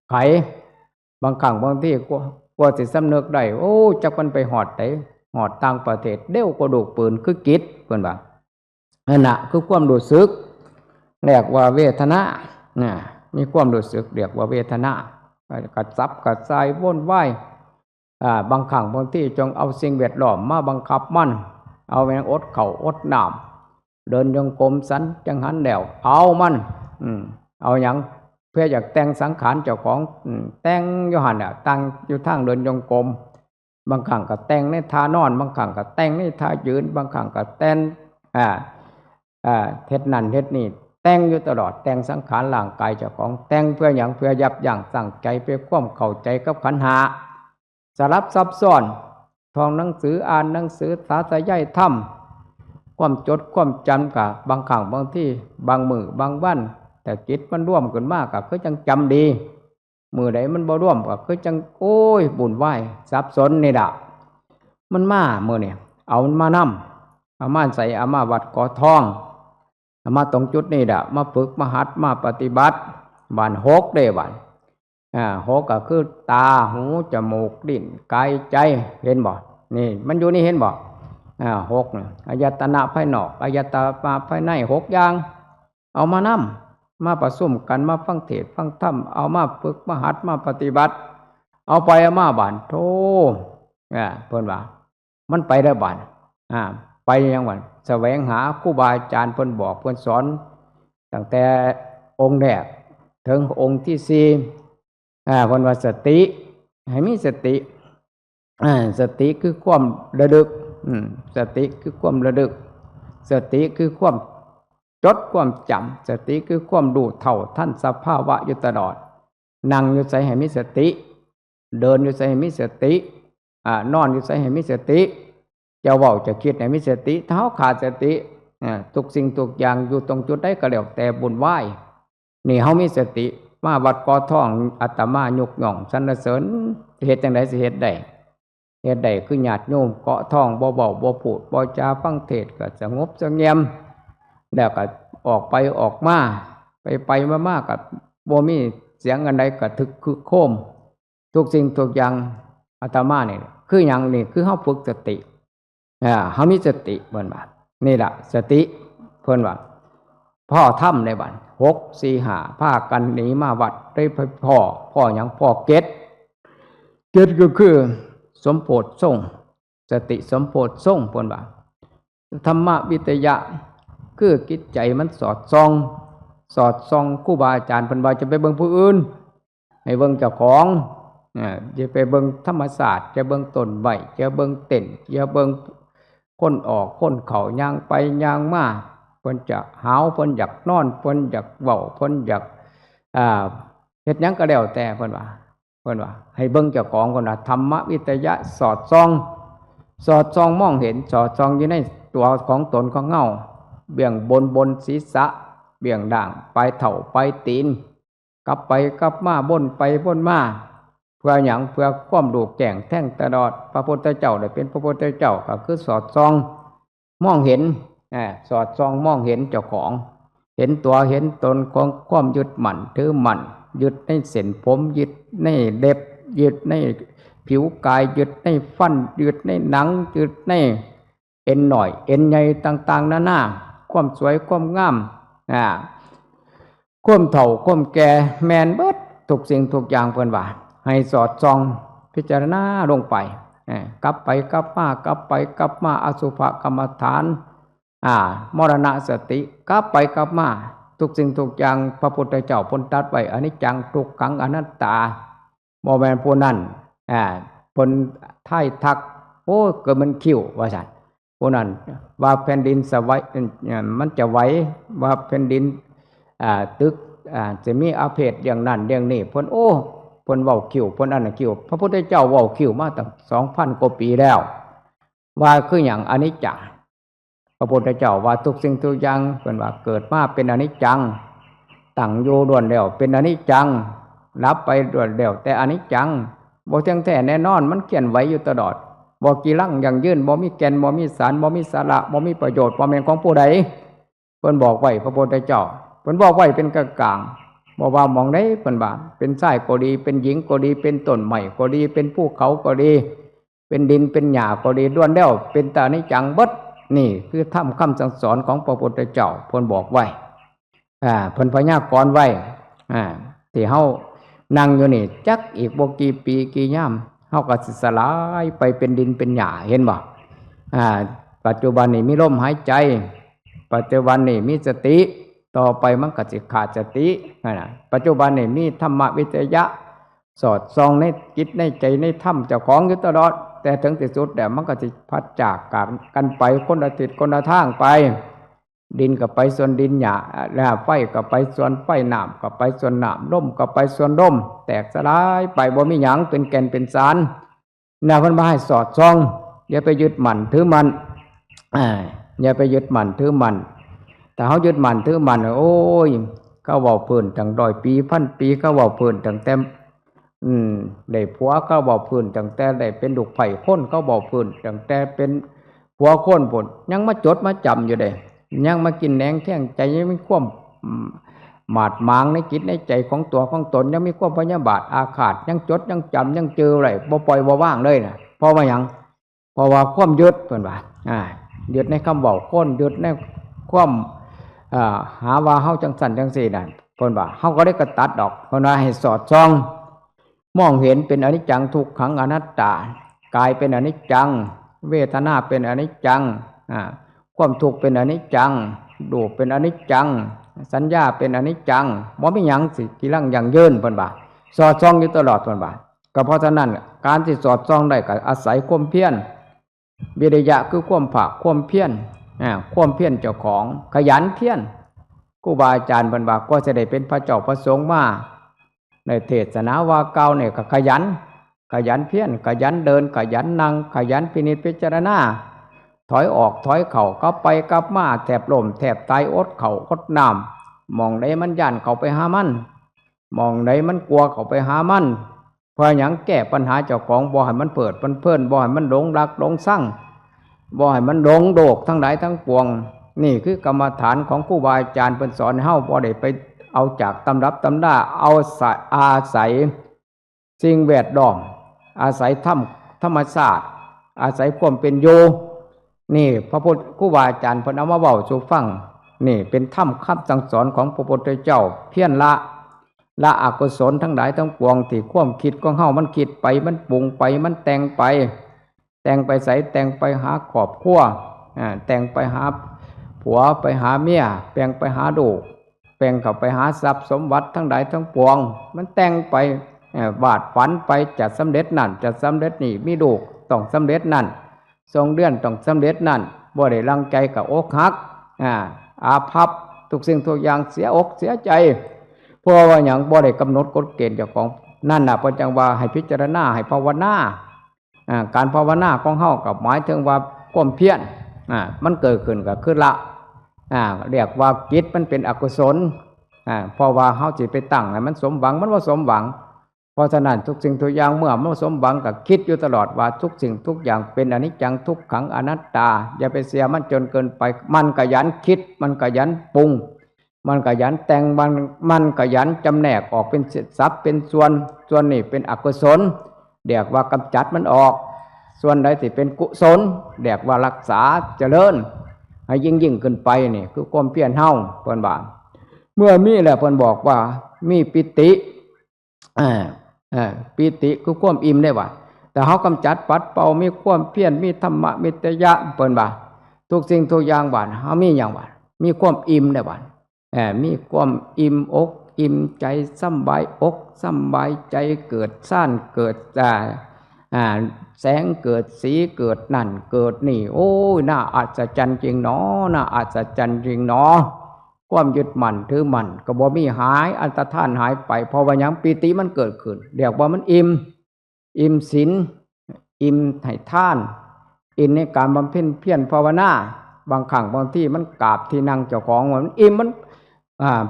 ไขบางครั้งบางที่กว่าสิสำนึกได้โอ้จักมันไปหอดไดหอดต่างประเทศเร็วกว่าลูกปืนคือจิตเพิ่นว่านั่นน่ะคือความรู้สึกเรียกว่าเวทนามีความรู้สึกเรียกว่าเวทนากระซับกระซายวนวายบางครั้งบางที่จงเอาสิ่งแวดล้อมมาบังคับมันเอาแมงอดข้าวอดน้ำเดินจงกรมสันจังหันแล้วเอามันเอาหยังเพื่ออยากแต่งสังขารเจ้าของแต่งอยู่หั่นน่ะตั้งอยู่ทางเดินจงกรมบางครั้งก็แต่งในท่านอนบางครั้งก็แต่งในท่ายืนบางครั้งก็แต่ง เฮ็ดนั่นเฮ็ดนี่แต่งอยู่ตลอดแต่งสังขารร่างกายเจ้าของแต่งเพื่อหยังเพื่อยับยั้งตั้งใจเพื่อความเข้าใจกับขันธ์ห้าสลับซับซ้อนท่องหนังสืออ่านหนังสือสาธยายธรรมความจดความจำกับบางครั้งบางที่บางมือบางวันแต่จิตมันร่วมขึ้นมากก็คือจังจำดีมือใดมันบ่ร่วมก็คือจังโอ้ยบุญไหวสับสนนี่ล่ะมันมามื้อนี่เอามันมานำเอามาใส่เอามาวัดก่อทองเอามาตรงจุดนี้ล่ะมาฝึกมาหัดมาปฏิบัติบ้านหกเด้บ้านหกก็คือตาหูจมูกลิ้นกายใจเห็นบ่นี่มันอยู่นี่เห็นบ่หกอายตนะภายนอกอายตนะภายในหกอย่างเอามานำมาประชุมกันมาฟังเทศน์ฟังธรรมเอามาฝึกมาหัดมาปฏิบัติเอาไปเอามาบ้านโธ่เพิ่นว่ามันไปได้บ้านไปยังวันแสวงหาครูบาอาจารย์เพิ่นบอกเพิ่นสอนตั้งแต่องค์แรกถึงองค์ที่สี่เพิ่นว่าสติให้มีสติสติคือความระลึกสติคือความระลึกสติคือความจดความจำสติคือความรู้เท่าทันสภาวะอยู่ตลอดนั่งอยู่ใส่ให้มีสติเดินอยู่ใส่ให้มีสตินอนอยู่ใส่ให้มีสติจะเว้าจะคิดให้มีสติเท้าขาดสติทุกสิ่งทุกอย่างอยู่ตรงจุดใดก็แล้วแต่บุญไหว้นี่เฮามีสติมาวัดกอท่องอาตมายกย่องสรรเสริญเฮ็ดจังได๋สิเฮ็ดได้เฮ็ดได้คือญาติโยมเกาะท่องบ่เว้าบ่พูดบ่จาฟังเทศน์ก็สงบเสงี่ยมแล้วก็ออกไปออกมาไปมาๆก็บ่มีเสียงอันใดก็ทึกคึกโคมทุกสิ่งทุกอย่างอาตมานี่คือหยังนี่คือเฮาฝึกสติเฮามีสติเพิ่นว่านี่ล่ะสติเพิ่นว่าพ่อถ้ำในบ้าน6 4 5พากันหนีมาวัดได้พ่อหยังพ่อเกตก็คือสมโพธิทรงสติสมโพธิทรงเพิ่นว่าธรรมวิทยะคือจิตใจมันสอดส่องครูบาอาจารย์เพิ่นว่าจะไปเบิ่งผู้อื่นให้เบิ่งเจ้าของจะไปเบิ่งธรรมศาสตร์จะเบิ่งต้นไม้จะเบิ่งเต้นอย่าเบิ่งคนออกคนเข้าย่างไปย่างมาเพิ่นจะหาวเพิ่นอยากนอนเพิ่นอยากเว้าเพิ่นอยากเฮ็ดหยังก็แล้วแต่เพิ่นว่าให้เบิ่งเจ้าของเพิ่นว่าธรรมวิทยะสอดส่องมองเห็นสอดส่องอยู่ในตัวของตนของเงาเบี่ยงบนศีรษะเบี่ยงด่างปลายเถ่าปลายตีนกลับไปกลับมาบนไปบนมาเพื่อหยังเพื่อความรู้แจ้งแท่งตลอดพระพุทธเจ้าได้เป็นพระพุทธเจ้าก็คือสอดส่องมองเห็นสอดส่องมองเห็นเจ้าของเห็นตัวเห็นตนของความยึดมั่นถือมั่นยึดในเส้นผมยึดในเล็บยึดในผิวกายยึดในฟันยึดในหนังยึดในเอ็นหน่อยเอ็นใหญ่ต่างๆนานาความสวยความงามความเฒ่าความแก่แม่นเบิดทุกสิ่งทุกอย่างเพิ่นว่าให้สอดส่องพิจารณาลงไปกลับไปกลับมากลับไปกลับมาอสุภกรรมฐานมรณสติกลับไปกลับมาทุกสิ่งทุกอย่างพระพุทธเจ้าพ้นตรัสไว้อนิจจังทุกขังอนัตตาบ่แม่นผู้นั้นเพิ่นไทยทักโอ้เกิดมันคิ้วว่าซั่นผู้นั้นว่าแผ่นดินสวายมันจะไหวว่าแผ่นดินตึกจะมีอาเพศอย่างนั้นอย่างนี้เพิ่นโอ้เพิ่นเว้าคิ้วเพิ่นอันนั้นคิ้วพระพุทธเจ้าเว้าคิ้วมาตั้ง 2,000 กว่าปีแล้วว่าคือหยังอนิจจังพระพุทธเจ้าว่าทุกสิ่งทุกอย่างเพิ่นว่าเกิดมาเป็นอนิจจังตั้งอยู่ล้วนแล้วเป็นอนิจจังรับไปล้วนแล้วแต่อนิจจังบ่เที่ยงแท้แน่นอนมันเคลื่อนไหวอยู่ตลอดบ่กีรังยั่งยืนบ่มีแก่นบ่มีสารบ่มีสาระบ่มีประโยชน์บ่แม่นของผู้ใดเพิ่นบอกไว้พระพุทธเจ้าเพิ่นบอกไว้เป็นกลางๆบ่ว่าหม่องใดเพิ่นว่าเป็นชายก็ดีเป็นหญิงก็ดีเป็นต้นไม้ก็ดีเป็นภูเขาก็ดีเป็นดินเป็นหญ้าก็ดีล้วนแล้วเป็นแต่อนิจจังเบิดนี่คือธรรมคำสั่งสอนของพระพุทธเจ้าเพิ่นบอกไว้เพิ่นพยากรณ์ไว้ที่เฮานั่งอยู่นี่จักอีกบ่กี่ปีกี่ยามเฮาก็สิสลายไปเป็นดินเป็นหญ้าเห็นบ่ปัจจุบันนี้มีลมหายใจปัจจุบันนี้มีสติต่อไปมันก็สิขาดสติปัจจุบันนี้มีธรรมวิทยะสอดส่องในจิตในใจในธรรมเจ้าของอยู่ตลอดแต่ถึงที่สุดแล้วมันก็สิพัดจากกันไปคนละทิศคนละทางไป ดินก็ไปส่วนดินหญ้าแล้วไฟก็ไปส่วนไฟน้ำก็ไปส่วนน้ำลมก็ไปส่วนลมแตกสลายไปบ่มีหยังเป็นแก่นเป็นสารแนวเพิ่นมาให้สอดส่องอย่าไปยึดมั่นถือมั่นอย่าไปยึดมั่นถือมั่นแต่เฮายึดมั่นถือมั่นโอ้ยเขาเว้าเพิ่นตั้ง100 ปีพันปีเขาเว้าเพิ่นตั้งแต่ได้ผัวเขาเว้าเพิ่นตั้งแต่ได้เป็นลูกไผ่คนเขาเว้าเพิ่นตั้งแต่เป็นผัวคนพุ่นยังมาจดมาจำอยู่เด้ยังมากินแหนงแท่งใจยังมีความหมาดหมางในจิตในใจของตัวของตนยังมีความพยาบาทอาฆาตยังจดยังจำยังเจออะไรบ่ปล่อยบ่ว่างเลยนะเพราะว่าหยังเพราะว่าความยึดเพิ่นว่ายึดในคำเว้าคนยึดในความหาว่าเฮาจังสั่นจังซี่นั่นเพิ่นว่าเฮาก็ได้กระตัดดอกเพิ่นว่าให้สอดส่องมองเห็นเป็นอนิจจังทุกขังอนัตตากายเป็นอนิจจังเวทนาเป็นอนิจจังความทุกข์เป็นอนิจจังรูปเป็นอนิจจังสัญญาเป็นอนิจจังบ่มีหยังสิกิรังยั่งยืนเพิ่นว่าสอดส่องอยู่ตลอดเพิ่นว่าก็เพราะฉะนั้นการที่สอดส่องได้ก็อาศัยความเพียรวิริยะคือความภาคความเพียรความเพียรเจ้าของขยันเพียรครูบาอาจารย์เพิ่นว่าก็จะได้เป็นพระเจ้าพระสงฆ์มาในเทศนาว่าเก่าเนี่ยก็ขยันเพียรขยันเดินขยันนั่งขยันพินิจพิจารณาถอยออกถอยเข่าก็ไปกลับมาแทบล้มแทบตายอดเข่าอดน้ำมองใดมันย่านเข้าไปหามันมองใดมันกลัวเข้าไปหามันเพื่อหยังแก้ปัญหาเจ้าของบ่ให้มันเปิดมันเพิ่นบ่ให้มันหลงรักหลงสั่งบ่ให้มันหลงโดกทั้งหลายทั้งปวงนี่คือกรรมฐานของครูบาอาจารย์เพิ่นสอนให้เฮาบ่ได้ไปเอาจากตำรับตำราเอาอาศัยสิ่งแวดล้อมอาศัยธรรมชาติอาศัยความเป็นอยู่นี่พระพุทธครูบาอาจารย์เพิ่นเอามาเว้าสู่ฟังนี่เป็นธรรมคำสั่งสอนของพระพุทธเจ้าเพียรละอกุศลทั้งหลายทั้งปวงที่ความคิดของเฮามันคิดไปมันปรุงไปมันแต่งไปใส่แต่งไปหาครอบครัวแต่งไปหาผัวไปหาเมียแต่งไปหาลูกแต่งเข้าไปหาทรัพย์สมบัติทั้งหลายทั้งปวงมันแต่งไปวาดฝันไปจะสำเร็จนั่นจะสำเร็จนี่มีลูกต้องสำเร็จนั่นทรงเดือนต้องสำเร็จนั่นบ่ได้รังใจกับอกหักอาภัพทุกสิ่งทุกอย่างเสียอกเสียใจเพราะว่าอย่างบ่ได้กำหนดกฎเกณฑ์เจ้าของนั่นน่ะเพิ่นจังว่าให้พิจารณาให้ภาวนาการภาวนาของเฮากับหมายถึงว่าความเพียรมันเกิดขึ้นก็คือละเรียกว่าจิตมันเป็นอกุศลเพราะว่าเฮาสิไปตั้งให้มันสมหวังมันบ่สมหวังเพราะฉะนั้นทุกสิ่งทุกอย่างเมื่อมันสมหวังก็คิดอยู่ตลอดว่าทุกสิ่งทุกอย่างเป็นอนิจจังทุกขังอนัตตาอย่าไปเสียมันจนเกินไปมันขยันคิดมันขยันปรุงมันขยันแต่งมันขยันจำแนกออกเป็นทรัพย์เป็นส่วนนี้เป็นอกุศลเรียกว่ากำจัดมันออกส่วนใดที่เป็นกุศลเรียกว่ารักษาเจริญให้ยิ่งขึ้นไปนี่คือความเพียรเฮาเพิ่นว่าเมื่อมีแล้วเพิ่นบอกว่ามีปิติปิติคือความอิ่มได้ว่าแต่เฮากำจัดปัดเป่ามีความเพียรมีธรรมะมีตยะเพิ่นว่าทุกสิ่งทุกอย่างว่าเฮามีหยังว่ามีความอิ่มได้ว่ามีความอิ่มอกอิ่มใจสบายอกสบายใจเกิดซ่านเกิดแสงเกิดสีเกิดนั่นเกิดนี่โอ้ยน่าอัศจรรย์จริงหนอน่าอัศจรรย์จริงหนอความยึดมั่นถือมั่นก็บ่มีหายอันตรธานหายไปเพราะว่าหยังปิติมันเกิดขึ้นเรียกว่ามันอิ่มศีลอิ่มให้ทานอิ่มในการบำเพ็ญเพียรภาวนาบางครั้งบางที่มันกราบที่นั่งเจ้าของมันอิ่มมัน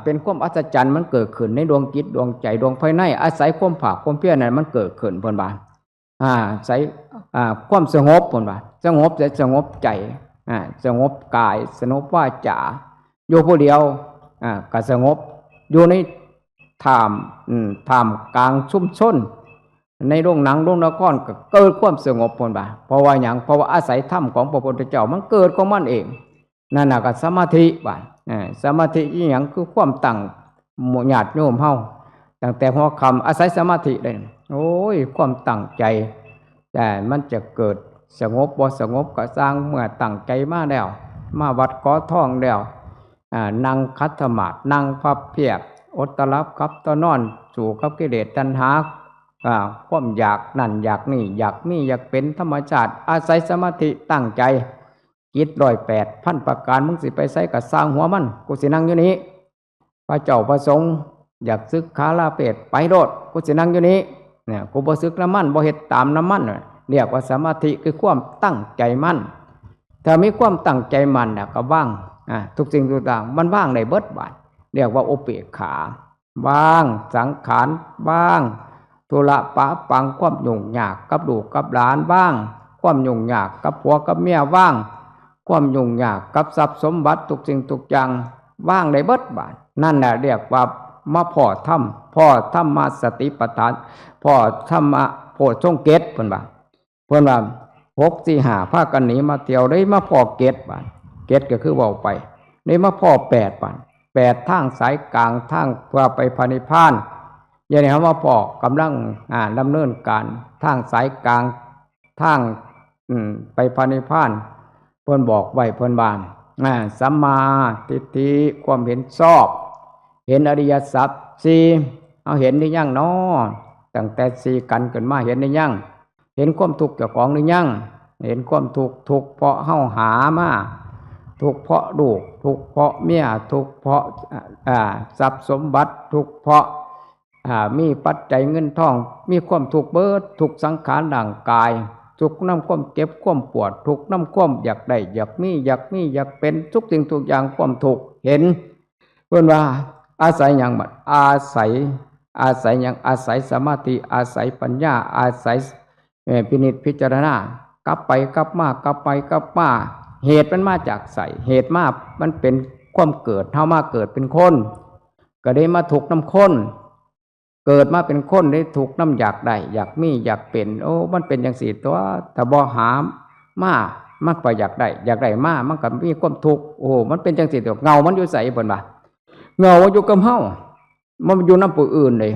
เป็นความอัศจรรย์มันเกิดขึ้นในดวงจิตดวงใจดวงภายในอาศัยความภาคความเพียรนั้นมันเกิดขึ้นเพิ่นว่าใส่ความสงบเพิ่นว่าสงบแต่สงบใจสงบกายสงบวาจาอยู่ผู้เดียวก็สงบอยู่ในท่ามกลางชุมชนในโรงหนังโรงละครก็เกิดความสงบเพิ่นว่าเพราะว่าหยังเพราะว่าอาศัยธรรมของพระพุทธเจ้ามันเกิดของมันเองนั่นน่ะก็สมาธิว่าสมาธิอีหยังคือความตั้งญาติโยมเฮาตั้งแต่หัวค่ำอาศัยสมาธิได้โอ้ยความตั้งใจแต่มันจะเกิดสงบบ่สงบก็สร้างเมื่อตั้งใจมาแล้วมาวัดขอท่องแล้วนั่งคัดสมาธินั่งพับเพียบอดตะลับครับตะนอนสู่กับกิเลสตัณหาความอยากนั่นอยากนี่อยากมีอยากเป็นธรรมชาติอาศัยสมาธิตั้งใจ กิจ108,000ประการมึงสิไปใส่กับสร้างหัวมันกูสินั่งอยู่นี้พระเจ้าประสงค์อยากซึกขาลาเพศไปโลดกูสินั่งอยู่นี้เนี่ยกูบ่ซึกน้ำมันบ่เฮ็ดตามน้ำมันเรียกว่าสมาธิคือความตั้งใจมั่นถ้ามีความตั้งใจมั่นก็ว่างทุกสิ่งทุกอย่างมันว่างในเบิดบาทเรียกว่าอุเบกขาว่างสังขารว่างธุระปะปังความยุ่งยากกับลูกกับหลานว่างความยุ่งยากกับผัวกับเมียว่างความยุ่งยากกับทรัพย์สมบัติทุกสิ่งทุกอย่างว่างในเบิดบาทนั่นแหละเรียกว่ามาพ่อธรรมมาสติปัฏฐานพ่อธรรมะโพชฌงค์เกตเพิ่นว่า6 4 5พากันหนีมาเที่ยวได้มาพ่อเกตบาทเกตก็คือเว้าไปได้มาพ่อ8บาท8ทางสายกลางทางเพื่อไปพระนิพพานอย่างนี้ครับว่าพ่อกำลังดำเนินการทางสายกลางทางไปพระนิพพานเพิ่นบอกไว้เพิ่นว่าสัมมาทิฏฐิความเห็นชอบเห็นอริยสัจ4เอาเห็นหรือยังน้อตั้งแต่4กันขึ้นมาเห็นหรือยังเห็นความทุกข์เจ้าของหรือยังเห็นความทุกข์เพราะเฮาหามาทุกข์เพราะลูกทุกข์เพราะเมียทุกข์เพราะทรัพย์สมบัติทุกข์เพราะมีปัจจัยเงินทองมีความทุกข์เบิดทุกสังขารร่างกายทุกน้ำความเก็บความปวดทุกน้ำความอยากได้อยากมีอยากเป็นทุกสิ่งทุกอย่างความทุกข์เห็นเพิ่นว่าอาศัยอย่างบัดอาศัยอย่างอาศัยสมาธิอาศัยปัญญาอาศัยพินิจพิจารณากลับไปกลับมากลับไปกลับมาเหตุมันมาจากใสเหตุมามันเป็นความเกิดเท่ามาเกิดเป็นคนก็ได้มาถูกน้ำข้นเกิดมาเป็นคนได้ถูกน้ำอยากได้อยากมีอยากเป็นโอ้มันเป็นอย่างสี่ตัวแต่บ่หามามากกว่าอยากได้มามันก็มีความทุกข์โอ้มันเป็นจังสี่ตัวเงามันอยู่ใสบนบ่าเงาอยู่กับเฮามันอยู่น้ำผู้อื่นเลย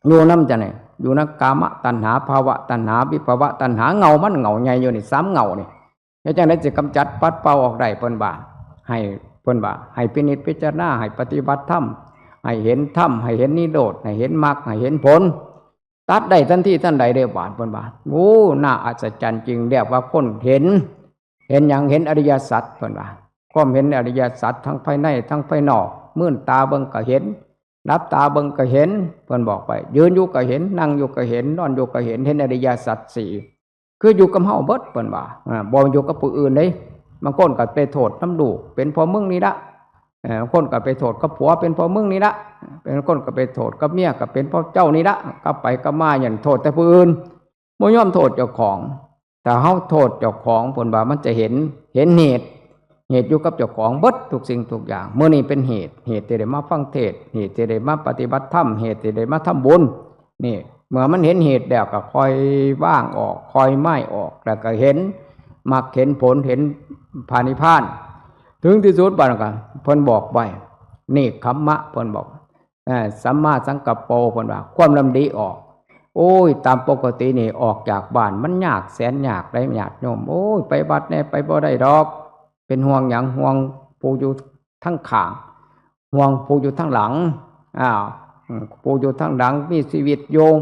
อยู่น้ำจะไหนอยู่นักกามตัณหาภาวะตัณหาวิภาวะตัณหาเงามันเงาใหญ่อยู่นี่3เงานี่แล้วจังได๋สิกำจัดปัดเป่าออกได้เพิ่นว่าให้เพิ่นว่าให้พินิจพิจารณาให้ปฏิบัติธรรมให้เห็นธรรมให้เห็นนิโรธให้เห็นมรรคให้เห็นผลตัดได้ทันทีทันใดเด้อบาดเพิ่นว่าโอ้น่าอัศจรรย์จริงเรียกว่าคนเห็นหยังเห็นอริยสัจเพิ่นว่าความเห็นอริยสัจทั้งภายในทั้งภายนอกมื่นตาเบิ่งก็เห็นนับตาเบิ่งก็เห็นเพิ่นบอกไปยืนอยู่ก็เห็นนั่งอยู่ก็เห็นนอนอยู่ก็เห็นอริยสัจ4คืออยู่กับเฮาเบิดเพิ่นว่าบ่อยู่กับผู้อื่นเด้บางคนก็ไปโทษน้ำลูกเป็นเพราะมึงนี่ละบางคนก็ไปโทษกับผัวเป็นเพราะมึงนี่ละเป็นคนก็ไปโทษกับเมียก็เป็นเพราะเจ้านี่ละก็ไปก็มาหยันโทษแต่ผู้อื่นบ่ยอมโทษเจ้าของแต่เฮาโทษเจ้าของเพิ่นว่ามันจะเห็นเหตุอยู่กับเจ้าของเบิดทุกสิ่งทุกอย่างเมื่อนี้เป็นเหตุที่ได้มาฟังเทศน์เหตุที่ได้มาปฏิบัติธรรมเหตุที่ได้มาทำบุญนี่เมื่อมันเห็นเหตุแล้วก็คอยว่างออกคอยไม่ออกแล้วก็เห็นมรรคเห็นผลเห็นพานิพพานถึงที่สุดบัดนั้นก็เพิ่นบอกไว้นี่คัมมะเพิ่นบอกสัมมาสังกัปโปเพิ่นว่าความลำดีออกโอ้ยตามปกตินี่ออกจากบ้านมันยากแสนยากได้ญาติโยมโอ้ยไปวัดแน่ไปบ่ได้ดอกเป็นห่วงอย่างห่วงผู้อยู่ทั้งข้างห่วงผู้อยู่ทั้งหลังผู้อยู่ทั้งหลังมีชีวิตโยง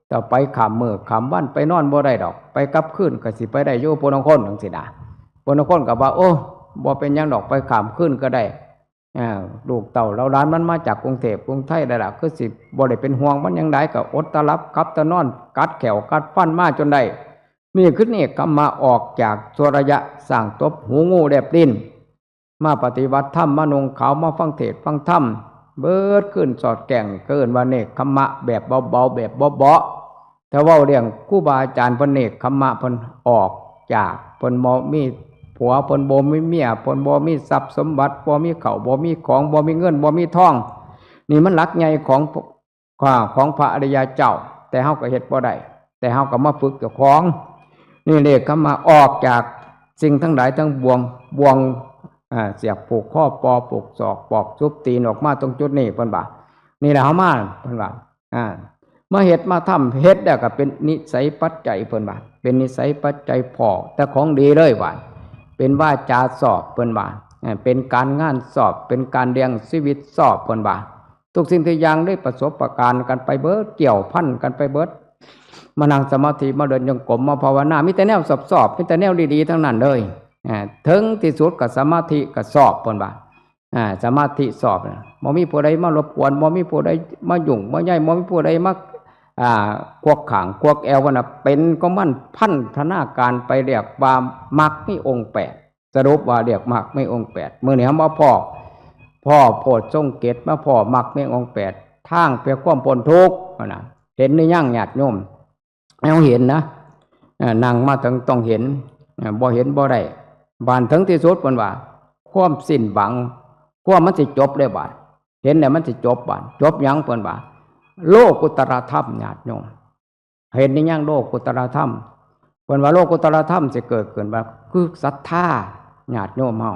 แต่ไปขามมื้อขามวันไปนอนบ่ได้ดอกไปกลับคืนก็สิไปได้อยู่ผู้นคนจังซี่นะผู้นคนก็ว่าโอ้บ่เป็นหยังดอกไปขามคืนก็ได้ลูกเต่าเราหลานมันมาจากกรุงเทพกรุงไทยได้ล่ะคือสิบ่ได้เป็นห่วงมันยังไดก็อดตะรับกับตะนอนกัดแขวกัดฟันมาจนได้นี่คือนี่กำมาออกจากสวระยะสร้างตบหูงูแลบลิ้นมาปฏิบัติธรรมมานุ่งขาวมาฟังเทศน์ฟังธรรมเบิดขึ้นสอดแก่งเกินว่าเนกคัมมะแบบเบาๆแบบเบาๆแต่ว่าเรื่องครูบาอาจารย์เพิ่นเนกคัมมะเพิ่นออกจากเพิ่นบ่มีผัวเพิ่นบ่มีเมียเพิ่นบ่มีทรัพย์สมบัติบ่มีข้าวบ่มีของบ่มีเงินบ่มีทองนี่มันหลักใหญ่ของพระอริยเจ้าแต่เฮาก็เฮ็ดบ่ได้แต่เฮาก็มาฝึกเจ้าของนี่เรียกคัมมะออกจากสิ่งทั้งหลายทั้งบ่วงเสียบผูกข้อปอผูกศอกปอกซุบตีนออกมาตรงจุดนี้เพิ่นว่านี่แหละเฮามาเพิ่นว่ามาเฮ็ดมาทำเฮ็ดแล้วก็เป็นนิสัยปัจจัยเพิ่นว่าเป็นนิสัยปัจจัยพอแต่ของดีเลยว่าเป็นวาจาสอบเพิ่นว่าเป็นการงานสอบเป็นการเลี้ยงชีวิตสอบเพิ่นว่าทุกสิ่งทุกอย่างได้ประสบประการกันไปเบิดเกี่ยวพันกันไปเบิดมานั่งสมาธิมาเดินจงกรมมาภาวนามีแต่แนวสอบมีแต่แนวดีๆทั้งนั้นเลย ถึงที่สุดก็สมาธิก็สอบเพิ่นว่าสมาธิสอบบ่มีผู้ใดมารบกวนบ่มีผู้ใดมายุ่งบ่ใหญ่บ่มีผู้ใดมากวกขางกวกแอวว่าเป็นก็มันพันธนาการไปเรียกว่ามรรคมีองค์8สรุปว่าเรียกมรรคมีองค์8มื้อนี้มาพ่อโพธิ์ทรงเกตมาพ่อมรรคมีองค์8ทางเพื่อความพ้นทุกข์นะเห็นหรือยังญาติโยมเอาเห็นนะนั่งมาถึงต้องเห็นบ่เห็นบ่ได้บานถึงที่สุดเพิ่นว่าความสิ้นหวังความมันสิจบได้บาดเห็นแล้วมันสิจบบาดจบหยังเพิ่นว่าโลกุตตรธรรมญาติโยมเห็นหรือยังโลกุตตรธรรมเพิ่นว่าโลกุตตรธรรมสิเกิดขึ้นว่าคือศรัทธาญาติโยมเฮา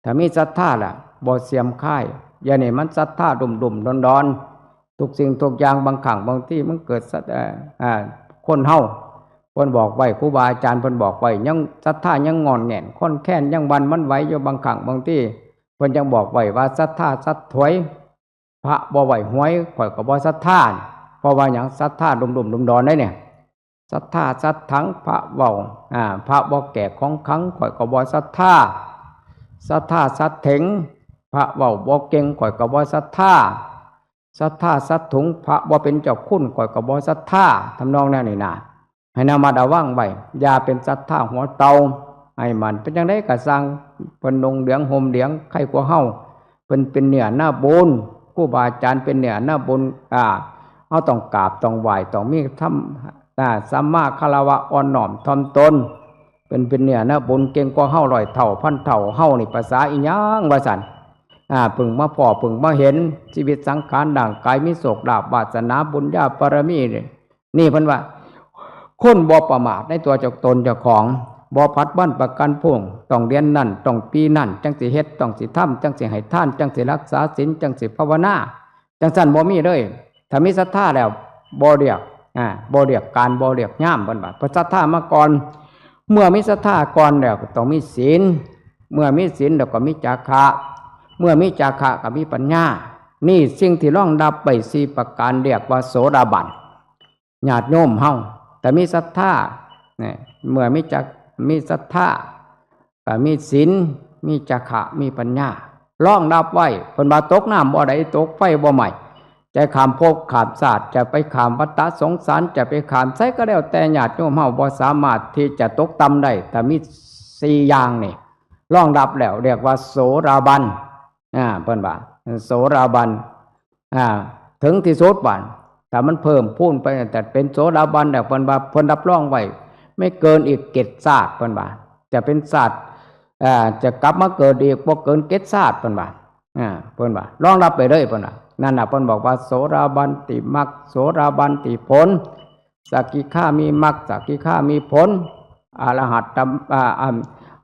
ถ้ามีศรัทธาล่ะบ่เสียมค่ายอย่างนี้มันศรัทธาดุ่มๆดอนๆทุกสิ่งทุกอย่างบางครั้งบางที่มันเกิดคนเฮาเพิ่นบอกไว้ครูบาอาจารย์เพิ่นบอกไว้ยังศรัทธายังงอนแง่นค่อนแค้นยังวันมันไหวอยู่บางครั้งบางที่เพิ่นยังบอกไว้ว่าศรัทธาสัตถวยพระบ่ไหวหวยข่อยก็บ่ศรัทธาเพราะว่าหยังศรัทธาดุ่มๆดอนๆได้เนี่ยศรัทธาสัตถังพระเว้าพระบ่แก่ของขังข่อยก็บ่ศรัทธาศรัทธาสัตเถงพระเว้าบ่เก่งข่อยก็บ่ศรัทธาศรัทธาสัตถุงพระบ่เป็นเจ้าคุณข่อยก็บ่ศรัทธาทำนองนั้นนี่นะให้นำมาระวังไว้อย่าเป็นศรัทธาหัวเตาให้มันเป็นจังได๋ก็สร้างเพิ่นนงเหลืองห่มเหลืองใครกว่าเฮาเพิ่นเป็นเนื้อหน้าบุญครูบาอาจารย์เป็นเนื้อหน้าบุญเฮาต้องกราบต้องไหว้ต้องมีธรรมสัมมาคารวะอ่อนน้อมถ่อมตนเป็นเนื้อหน้าบุญเก่งกว่าเฮา100เท่าพันเท่าเฮานี่ภาษาอีหยังว่าซั่นเพิ่งมาพ้อเพิ่งมาเห็นชีวิตสังขารร่างกายมีโศกลาภวาสนาบุญญาบารมีนี่เพิ่นว่าคนบ่ประมาทในตัวเจ้าตนเจ้าของบ่พัดบ้านประกันพงต้องเรียนนั่นต้องปีนั่นจังสิเฮ็ดต้องสิทำจังสิให้ทานจังสิรักษาศีลจังสิภาวนาจังซั่นบ่มีเลยถ้ามีศรัทธาแล้วบ่เรียกการบ่เรียกย่ามเพิ่นว่าเพราะศรัทธามาก่อนเมื่อมีศรัทธาก่อนแล้วก็ต้องมีศีลเมื่อมีศีลแล้วก็มีจาคะเมื่อมีจาคะก็มีปัญญานี่สิ่งที่รองรับไป4ประการเรียกว่าโสดาบันญาติโยมเฮาแต่มีศรัทธาเมื่อมีศรัทธาก็มีศีลมีจาคะมีปัญญารองรับไว้เพิ่นว่าตกน้ำบ่ได้ตกไฟบ่ไหม้จะข้ามภพข้ามศาสตร์จะไปข้ามวัฏสงสารจะไปข้ามไสก็แล้วแต่ญาติโยมเฮาบ่สามารถที่จะตกต่ำได้แต่มี4อย่างนี่รองรับแล้วเรียกว่าโสดาบันเพิ่นว่าโสดาบันถึงที่สุดบัดแต่มันเพิ่มพูนไปแต่เป็นโสดาบันแล้วเพิ่นว่าเพิ่นรับรองไว้ไม่เกินอีก7ชาติเพิ่นว่าจะเป็นชาติจะกลับมาเกิดอีกบ่เกิน7ชาติเพิ่นว่ารองรับไปเลยเพิ่นว่านั่นน่ะเพิ่นบอกว่าโสดาบันติมรรคโสดาบันติผลสักกิฆามีมรรคสักกิฆามีผลอรหัตต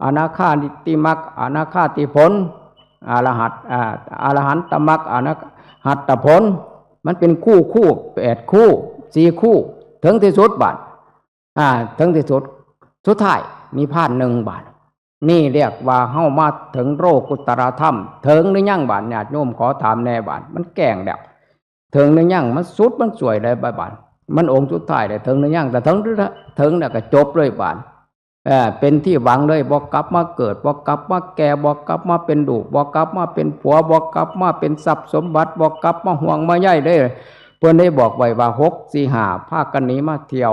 อนาคาติมรรคอนาคาติผลอรหันตมรรคอนาหัตตผลมันเป็นคู่8คู่4คู่ถึงที่สุดบัดถึงที่สุดสุดท้ายนิพพาน1บาทนี่เรียกว่าเฮามาถึงโลกุตตรธรรมถึงหรือยังบาดญาติโยมขอถามแน่บาดมันแก่งแล้วถึงหรือยังมันสุดมันสวยได้บาดมันองค์สุดท้ายได้ถึงหรือยังแต่ถึงแล้วก็จบเลยบาดเป็นที่หวังเลยบ่กลับมาเกิดบ่กลับมาแก่บ่กลับมาเป็นลูกบ่กลับมาเป็นผัวบ่กลับมาเป็นทรัพย์สมบัติบ่กลับมาห่วงมาใยได้เพิ่นได้บอกไว้ว่า6 4 5พากันหนีมาเที่ยว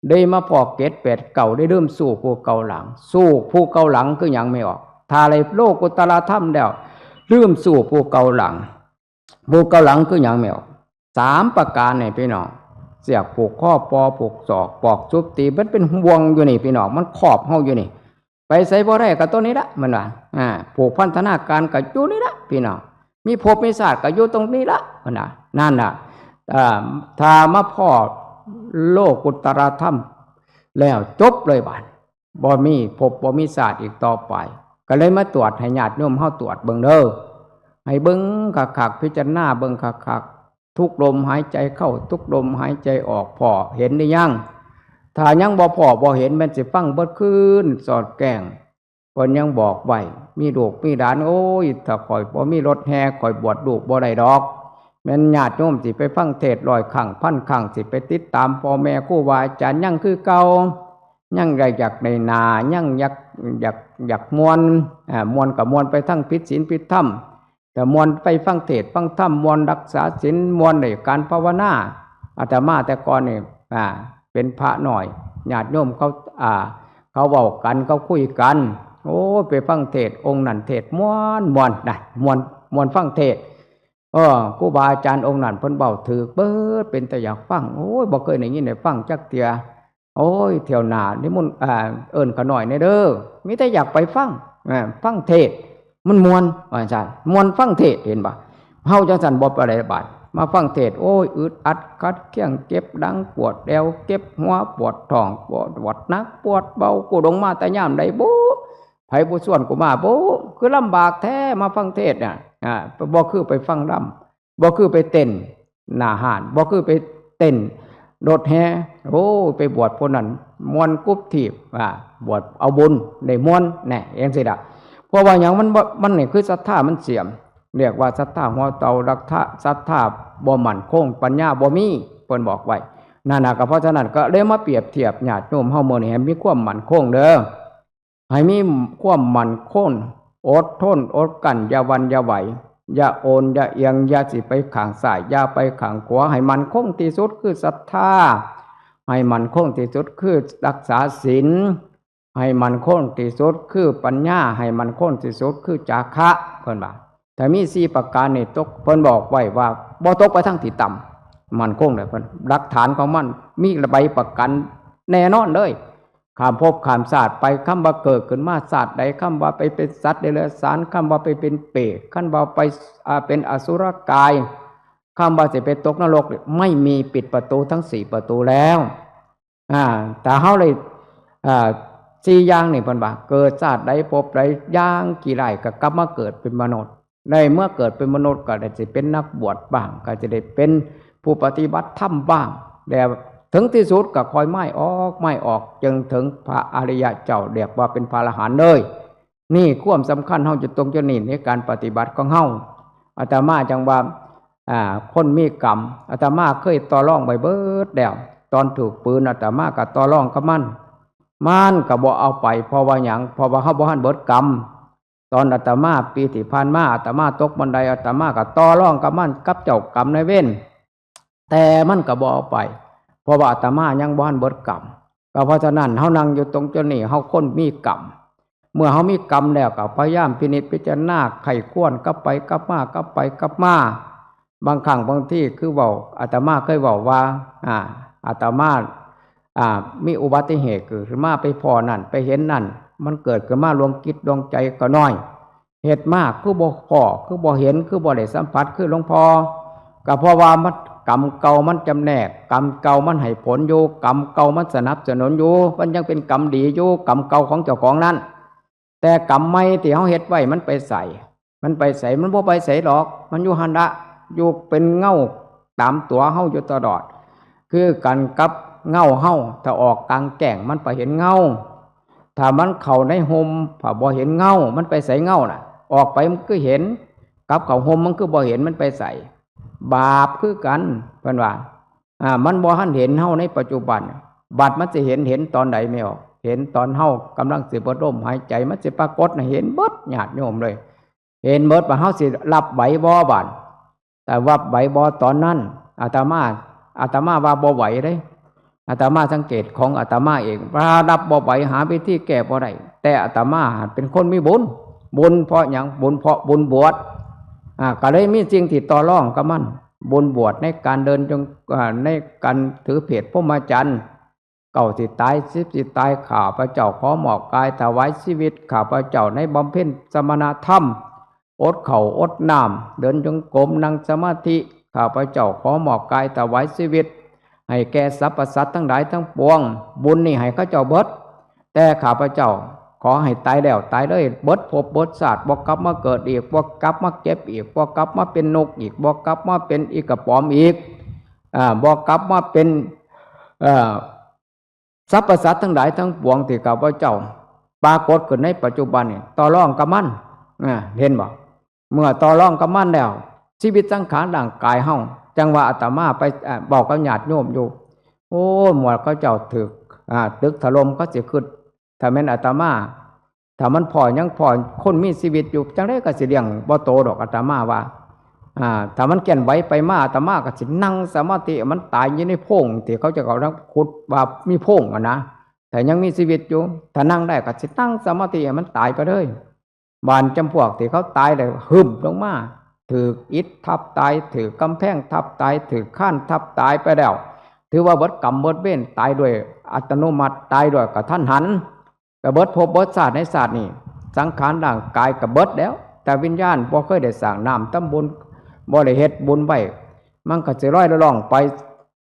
ได้มาพอเกต8เก่าได้เริ่มสู้ผู้เก่าหลังสู้ผู้เก่าหลังคือหยังไม่ออกถ้าอะไรโลกุตตรธรรมแล้วเริ่มสู้ผู้เก่าหลังคือหยังไม่ออก3ประการนี่พี่น้องเสียกผูกข้อปอผูกศอกปอกจุบตีมันเป็นห่วงอยู่นี่พี่น้องมันครอบเฮาอยู่นี่ไปใส่บ่ได้ก็ตัวนี้ละมันว่าผูกพันธนาการก็อยู่นี่ละพี่น้องมีภพมีชาติก็อยู่ตรงนี้ละมันน่ะนั่นน่ะถ้ามาพ่อโลกุตตรธรรมแล้วจบเลยบาดบ่มีภพบ่มีชาติอีกต่อไปก็เลยมาตรวจให้ญาติโยมเฮาตรวจเบิ่งเด้อให้เบิ่งคักๆพิจารณาเบิ่งคักๆทุกลมหายใจเข้าทุกลมหายใจออกพอเห็นหรือยังถ้ายังบ่พอบ่เห็นมันสิฟังเบิดคืนสอดแกล้งเพิ่นยังบอกไว้มีลูกมีหลานโอ้ยถ้าข่อยบ่มีรถแห่ข่อยบวชลูกบ่ได้ดอกแม่นญาติโยมสิไปฟังเทศน์100ครั้งพันครั้งสิไปติดตามพ่อแม่ครูบาอาจารย์ยังคือเก่ายังอยากในนายังอยาก อยากมวนมวนกับมวนไปทั้งผิดศีลผิดธรรมแต่มวนไปฟังเทศน์ฟังธรรมมวนรักษาศีลมวนในการภาวนาอาตมาแต่ก่อนนี่เป็นพระหน่อยญาติโยมเขาเว้ากันเขาคุยกันโอ้ไปฟังเทศน์องค์นั้นเทศน์ม่วนนะม่วนฟังเทศน์ครูบาอาจารย์องค์นั้นเพิ่นเว้าถือเบิดเป็นแต่อยากฟังโอ้ยบ่เคยได้ยินได้ฟังจักเที่ยโอ้ยเที่ยวหน้านิมนต์เอิ้นเขาหน่อยแน่เด้อมีแต่อยากไปฟังฟังเทศน์มันม่วนว่าซั่นม่วนฟังเทศน์เห็นบ่เฮาจังซั่นบ่ปฏิบัติมาฟังเทศน์โอ้ยอึดอัดคัดเคียงเจ็บดังปวดแอวเจ็บหัวปวดท้องปวดหนักปวดเบากูลงมาแต่ยามใดบ่ไผผู้ส่วนกูมาบ่คือลำบากแท้มาฟังเทศน์น่ะบ่คือไปฟังรำบ่คือไปเต้นหน้าห้านบ่คือไปเต้นโดดแฮโอ้ไปบวชพวกนั้นม่วนกุบถีบบวชเอาบุญได้ม่วนแน่จังซี่ล่ะเพราะว่าหยังมันนี่คือศรัทธามันเสื่อมเรียกว่าศรัทธาหัวเตารักษาศรัทธาบ่มั่นคงปัญญาบ่มีเพิ่นบอกไว้นั่นน่ะก็เพราะฉะนั้นก็เลยมาเปรียบเทียบญาติโยมเฮามื้อนี้ให้มีความมั่นคงเด้อให้มีความมั่นคงอดทนอดกลั้นอย่าหวั่นอย่าไหวอย่าโอนอย่าเอียงอย่าสิไปข้างซ้ายอย่าไปข้างขวาให้มั่นคงที่สุดคือศรัทธาให้มั่นคงที่สุดคือรักษาศีลให้มั่นคงที่สุดคือปัญญาให้มั่นคงที่สุดคือจาคะเพิ่นว่าแต่มี4ประการนี่ตกเพิ่นบอกไว้ว่าบ่ตกไปทางที่ต่ำมั่นคงเลยเพิ่นหลักฐานของมันมีใบประกันแน่นอนเลยข้ามภพข้ามชาติไปคำว่าเกิดขึ้นมาชาติใดคำว่าไปเป็นสัตว์เดรัจฉานคำว่าไปเป็นเปรตคำว่าไปเป็นอสุรกายคำว่าสิไปตกนรกไม่มีปิดประตูทั้ง4ประตูแล้วแต่เฮาเลย4อย่างนี่เพิ่นว่าเกิดชาติใดภพใดอย่างกี่ไรก็กลับมาเกิดเป็นมนุษย์ในเมื่อเกิดเป็นมนุษย์ก็ได้สิเป็นนักบวชบ้างก็จะได้เป็นผู้ปฏิบัติธรรมบ้างแต่ถึงที่สุดก็คอยไม่ออกจึงถึงพระอริยเจ้าเรียกว่าเป็นพระอรหันต์เลยนี่ความสำคัญเฮาจะตรงจุดนี้ในการปฏิบัติของเฮาอาตมาจังว่าคนมีกรรมอาตมาเคยต่อรองไว้เบิดแล้วตอนถูกปืนอาตมาก็ต่อรองกับมันก็บ่เอาไปเพราะว่าหยังเพราะว่าเฮาบ่ทันเบิดกรรมตอนอาตมาปีที่ผ่านมาอาตมาตกบันไดอาตมาก็ต่อรองกับมันกับเจ้ากรรมนายเวรแต่มันก็บ่เอาไปเพราะว่าอาตมายังบ่ทันเบิดกรรมก็เพราะฉะนั้นเฮานั่งอยู่ตรงจุดนี้เฮาคนมีกรรมเมื่อเฮามีกรรมแล้วก็พยายามพินิจพิจารณาไข้ควรกลับไปกลับมากลับไปกลับมาบางครั้งบางที่คือเว้าอาตมาเคยเว้าว่าอาตมามีอุบัติเหตุเกิดขึ้นมาไปพอนั่นไปเห็นนั่นมันเกิดขึ้นมาดวงจิตดวงใจก็น้อยเหตุมากคือบ่พอคือบ่เห็นคือบ่ได้สัมผัสคือหลวงพ่อก็เพราะว่ามันกรรมเก่ามันจำแนกกรรมเก่ามันให้ผลอยู่กรรมเก่ามันสนับสนุนอยู่มันยังเป็นกรรมดีอยู่กรรมเก่าของเจ้าของนั้นแต่กรรมใหม่ที่เฮาเฮ็ดไว้มันไปใส่มันบ่ไปใส่หรอกมันอยู่หันละอยู่เป็นเงาตามตัวเฮาอยู่ตลอดคือกันกับเงาเฮาถ้าออกกลางแจ้งมันไปเห็นเงาถ้ามันเข้าในห่มถ้าบ่เห็นเงามันไปใส่เงาน่ะออกไปมันก็เห็นกับเข้าห่มมันก็บ่เห็นมันไปใส่บาปคือกันเพิ่นว่ามันบ่ทันเห็นเฮาในปัจจุบันบัดมันสิเห็นตอนใดไม่ออกเห็นตอนเฮากำลังสิบ่ลมหายใจมันสิปรากฏให้เห็นเบิดญาติโยมเลยเห็นเบิดว่าเฮาสิรับไหวบ่บัดแต่ว่าไหวบ่ตอนนั้นอาตมาว่าบ่ไหวเด้อาตมาสังเกตของอาตมาเองว่ารับบ่ไหวหาวิธีแก้บ่ได้แต่อาตมาเป็นคนมีบุญเพราะหยังบุญเพราะบุญบวชก็เลยมีสิ่งที่ต่อรองกับมันบุญบวชในการเดินจงในการถือเพศพรหมจรรย์เก่าสิตาย10สิตายข้าพระเจ้าขอมอบกายถวายชีวิตข้าพระเจ้าในบำเพ็ญสมณธรรมอดข้าวอดน้ำเดินจงกรมนั่งสมาธิข้าพระเจ้าขอมอบกายถวายชีวิตให้แก่สรรพสัตว์ทั้งหลายทั้งปวงบุญนี่ให้เขาเจ้าเบิดแต่ข้าพเจ้าขอให้ตายแล้วตายเลยเบิดภพเบิดชาติบ่กลับมาเกิดอีกบ่กลับมาเจ็บอีกบ่กลับมาเป็นนกอีกบ่กลับมาเป็นอีกระป๋อมอีกบ่กลับมาเป็นสรรพสัตว์ทั้งหลายทั้งปวงที่ข้าพเจ้าปรากฏขึ้นในปัจจุบันนี่ต่อรองกับมันเห็นบ่เมื่อต่อรองกับมันแล้วชีวิตสังขารร่างกายเฮาจังว่าอาตมาไปบอกกับญาติโยมอยู่โอ้หมวดเขาเจ้าตึกถล่มก็สิขึ้นถ้าแม่นอาตมา ถ้ามันพอยังพอคนมีชีวิตอยู่จังได้ก็สิเลี้ยงบ่โตดอกอาตมาว่าถ้ามันแก่นไหวไปมาอาตมาก็สินั่งสมาธิมันตายอยู่ในโพรงที่เขาจะเอานักขุดว่ามีโพรงนะแต่ยังมีชีวิตอยู่ถ้านั่งได้ก็สินั่งสมาธิมันตายไปเลยบานจำพวกที่เขาตายเลยหึมลงมาถืออิฐทับตายถือกำแพงทับตายถือข้านทับตายไปแล้วถือว่าเบิดกรรมเบิดเว้นตายด้วยอัตโนมัติตายด้วยกระทันหันกระเบิดภพเบิดศาสตร์ในศาสตร์นี่สังขารร่างกายกระเบิดแล้วแต่วิญญาณบ่เคยได้สร้างน้ำตำบุญบ่ได้เฮ็ดบุญไว้มันก็สิร้อยละล่องไป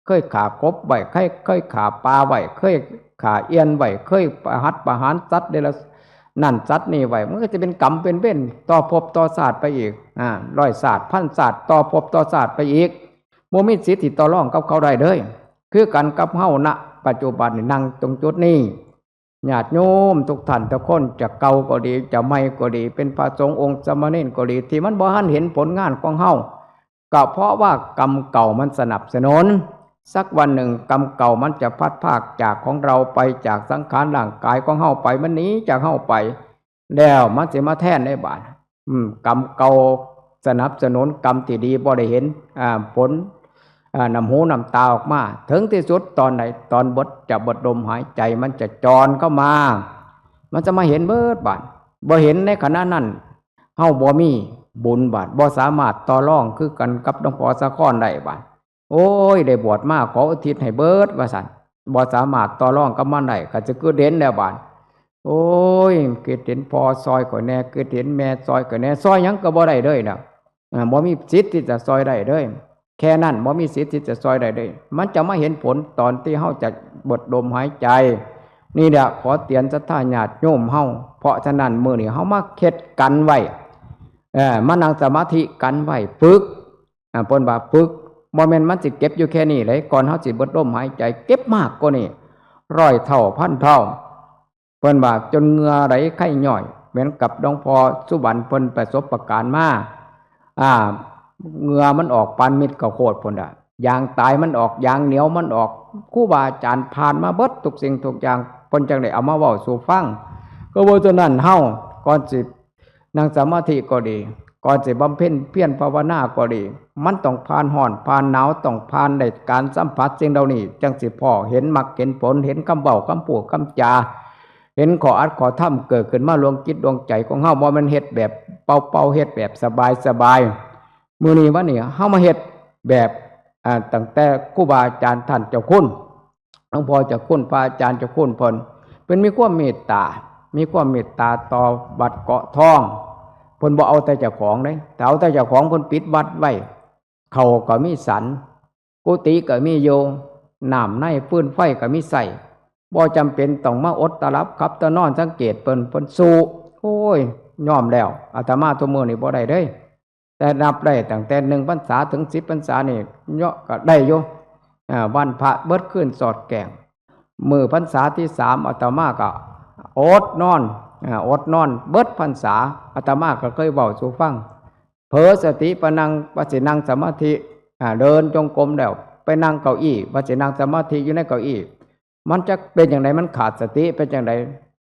เคยขากบไว้เคยขาปลาไว้เคยขาเอียนไว้เคยประหารสัตว์เดรัจฉานนั่นสัตว์นี่ไว้มันก็จะเป็นกรรมเป็นเว้นต่อภพต่อศาสตร์ไปอีกร้อยศาสตร์พันศาสตร์ต่อภพต่อศาสตร์ไปอีกบ่มีสิทธิ์ที่ต่อรองกับเขาได้เลยคือกันกับเฮาณปัจจุบันนี่นั่งตรงจุดนี้ญาติโยมทุกท่านทุกคนจะเก่าก็ดีจะใหม่ก็ดีเป็นพระสงฆ์องค์สมณเณรก็ดีที่มันบ่ทันเห็นผลงานของเฮาก็เพราะว่ากรรมเก่ามันสนับสนุนสักวันหนึ่งกรรมเก่ามันจะพัดพากจากของเราไปจากสังขารร่างกายของเฮาไปมันหนีจากเฮาไปแล้วมันสิมาแทนในบาดกรรมเก่าสนับสนุนกรรมที่ดีบ่ได้เห็นผลน้ำหูน้ำตาออกมาถึงที่สุดตอนไหนตอนบดจะบดลมหายใจมันจะจรเข้ามามันจะมาเห็นเบิดบาดบ่เห็นในขณะนั้นเฮาบ่มีบุญบาดบ่สามารถต่อรองคือกันกับหลวงพ่อสะค้อนได้บาดโอ้ยได้บวชมาขออุทิศให้เบิดว่าซั่นบ่สามารถต่อรองกับมันได้ก็จะคือเด่นแล้วบาดโอ้ยเกิดเห็นพ่อซอยก็แน่เกิดเห็นแม่ซอยก็แน่ซอยหยังก็บ่ได้เลยนะบ่มีสิทธิ์ที่จะซอยได้เลยแค่นั้นบ่มีสิทธิ์ที่จะซอยได้เลยมันจะมาเห็นผลตอนที่เฮาจะบดลมหายใจนี่แหละขอเตือนศรัทธาญาติโยมเฮาเพราะฉะนั้นมื้อนี้เฮามาเฮ็ดกันไว้มานั่งสมาธิกันไว้ฝึกเพิ่นว่าฝึกบ่แม่นมันสิเก็บอยู่แค่นี้เลยก่อนเฮาสิบดลมหายใจเก็บมากกว่านี้100 เท่าพันเท่าเพิ่นว่าจนเหงื่อไหลไข้ย่อยเหมือนกับหลวงพ่อสุวรรณเพิ่นประสบประการมาเหงื่อมันออกปานมิดข้าวโพดพุ่นน่ะยางตายมันออกยางเหนียวมันออกครูบาอาจารย์ผ่านมาเบิดทุกสิ่งทุกอย่างเพิ่นจังได้เอามาเว้าสู่ฟังก็บ่ฉะนั้นเฮาก่อนสินั่งสมาธิก็ดีก่อนสิบำเพ็ญเพียรภาวนาก็ดีมันต้องผ่านร้อนผ่านหนาวต้องผ่านได้การสัมผัสสิ่งเหล่านี้จังสิพอเห็นมรรคเห็นผลเห็นคำเว้าคำพูดคำจาเห็นขออัดขอทำเกิดขึ้นมาดวงจิตดวงใจของเฮาบ่แม่นเฮ็ดแบบเป่าๆเฮ็ดแบบสบายๆมื้อนี้วันนี้เฮามาเฮ็ดแบบตั้งแต่ครูบาอาจารย์ท่านเจ้าคุณหลวงพ่อเจ้าคุณพระอาจารย์เจ้าคุณเพิ่นเป็นมีความเมตตาต่อวัดเกาะทองเพิ่นบ่เอาแต่เจ้าของเด้แต่เอาแต่เจ้าของเพิ่นปิดวัดไว้เขาก็มีสันกุฏิก็มีโยน้ำในฟืนไฟก็มีใส่บ่จำเป็นต้องมาอดตะรับครับตะนอนสังเกตเพิ่นสู้โอ้ยยอมแล้วอาตมาทุกมื้อนี่บ่ได้เด้แต่นับได้ตั้งแต่1พรรษาถึง10พรรษานี่เยอะก็ได้อยู่วันพระเบิดคืนสอดแกงมื้อพรรษาที่3อาตมาก็อดนอนเบิดพรรษาอาตมาก็เคยเว้าสู่ฟังเผลอสติปนั่งว่าสินั่งสมาธิเดินจงกรมแล้วไปนั่งเก้าอี้ว่าสินั่งสมาธิอยู่ในเก้าอี้มันจะเป็นอย่างไรมันขาดสติเป็นอย่างไร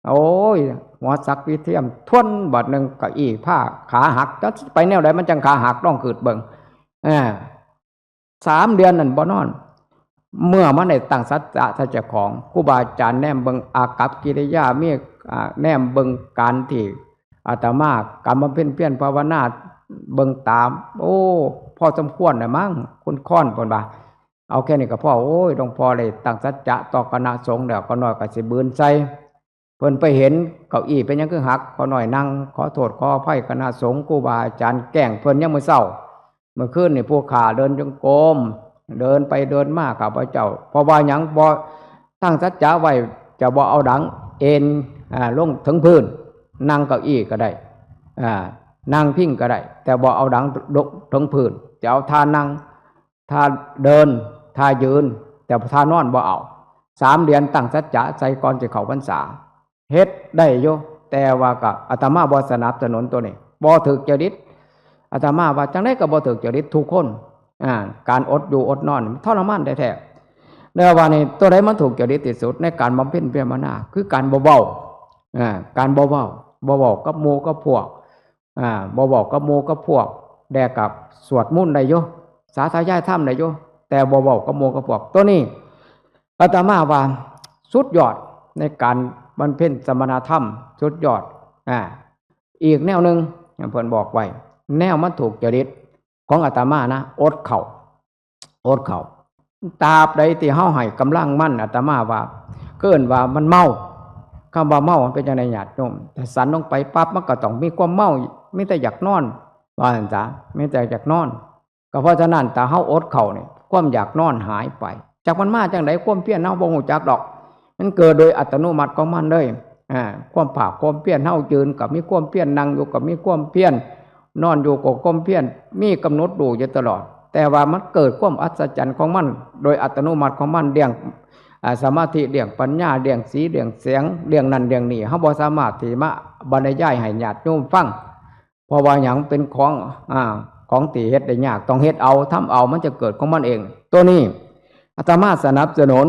โอ้ยหัวสักวิเทียมทวนบัดหนึ่งเก้าอี้ผ้าขาหักจะไปแนวไหนมันจังขาหักต้องเกิดเบิ่ง3 เดือนนั่นบ่นอนเมื่อมันได้ตั้งสัจจะถ้าเจ้าของครูบาอาจารย์แนมเบิ่งอากัปกิริยามีแนมเบิ่งการที่อาตมากรรมเพ็ญเพียรภาวนาเบิ่งตามโอ้พอสมควรนะมั้งคุณค้อนเพิ่นว่าเอาแค่นี้ก็พอโอ้ยหลวงพ่อได้ตั้งสัจจะต่อคณะสงฆ์แล้วก็น้อยก็สิบืนใส่เพิ่นไปเห็นเก้าอี้เป็นหยังคือหักขอหน่อยนั่งขอโทษขออภัยคณะสงฆ์ครูบาอาจารย์แกล้งเพิ่นยังมื้อเช้าเมื่อคืนนี่ผู้ข้าเดินจงกรมเดินไปเดินมาข้าพเจ้าเพราะว่าหยังบ่ตั้งสัจจะไว้จะบ่เอาดังเอ็นลงถึงพื้นนั่งเก้าอี้ก็ได้นั่งพิงก็ได้แต่บ่เอาดังถึงพื้นจะเอาท่านั่งท่าเดินท่ายืนแต่ท่านอนบ่เอา3 เดือนตั้งสัจจะใส่ก่อนจะเข้าพรรษาเฮ็ดได้อยู่แต่ว่าก็อาตมาบ่สนับสนุนตัวนี้บ่ถูกจริตอาตมาว่าจังได๋ก็บ่ถูกจริตทุกคนการอดอยู่อดนอนทรมานแท้ๆแล้วว่านี่ตัวใดมันถูกจริตที่สุดในการบำเพ็ญเพียรภาวนาคือการเบาๆการเบา บ่เว้ากับหมู่กับพวกบ่เว้ากับหมู่กับพวกแดกกับสวดมนต์ได้อยู่สาธยายธรรมได้อยู่แต่บ่เว้ากับหมู่กับพวกตัวนี้อาตมาว่าสุดยอดในการบำเพ็ญสมณธรรมสุดยอดอีกแนวหนึ่งเพิ่นบอกไว้แนวมันถูกจริตของอาตมานะอดเข่าตราบใดที่เฮาให้กำลังมั่นอาตมาว่าเกินว่ามันเมาคำว่าเมามันเป็นจังได๋ญาติโยมแต่สันลงไปปั๊บมันก็ต้องมีความเมามีแต่อยากนอนว่าซั่นจ้ะมีแต่อยากนอนก็เพราะฉะนั้นถ้าเฮาอดเข่านี่ความอยากนอนหายไปจากมันมาจังได๋ความเพียรเฮาบ่ฮู้จักดอกมันเกิดโดยอัตโนมัติของมันเลยความภาคความเพียรเฮายืนกับมีความเพียรนั่งอยู่กับมีความเพียรนอนอยู่กับความเพียรมีกำหนดดูอยู่ตลอดแต่ว่ามันเกิดความอัศจรรย์ของมันโดยอัตโนมัติของมันเรื่องสมาธิเรื่องปัญญาเรื่องสีเรื่องเสียงเรื่องนั้นเรื่องนี้เฮาบ่สามารถที่มาบรรยายให้ญาติโยมฟังเพราะว่าหยังเป็นของที่เฮ็ดได้ยากต้องเฮ็ดเอาทำเอามันจะเกิดของมันเองตัวนี้อาตมาสนับสนุน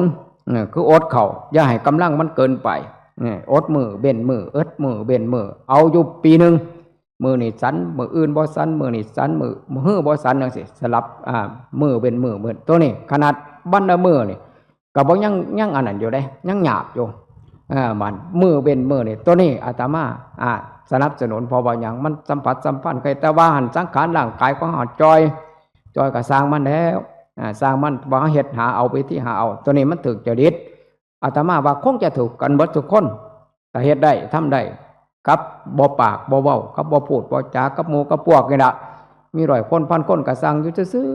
คืออดเข่าอย่าให้กำลังมันเกินไปอดมือเบ่นมืออดมือเบ่นมือเอาอยู่ปีนึงมือนี่สันมืออื่นบ่สันมือนี่สันมือหื้อบ่สันจังซี่สลับมือเบ่นมือตัวนี้ขนาดบันดามือนี่ก็บ่ยังอันนั้นอยู่เด้ยังหยาบอยู่มันมือเบ่นมือนี่ตัวนี้อาตมาสนับสนุนเพราะว่าหยังมันสัมผัสสัมพันธ์กันแต่ว่าหันสังขารร่างกายของเฮาจอยก็สร้างมันแล้วสร้างมันว่าเฮ็ดหาเอาไปที่หาเอาตัวนี้มันถูกจริตอาตมาว่าคงจะถูกกันเบิดทุกคนแต่เฮ็ดได้ทำได้กับบ่ปากบ่เว้ากับบ่พูดบ่จากับหมู่กับพวกนี่ล่ะมีร้อยคนพันคนก็สั่งอยู่ซื่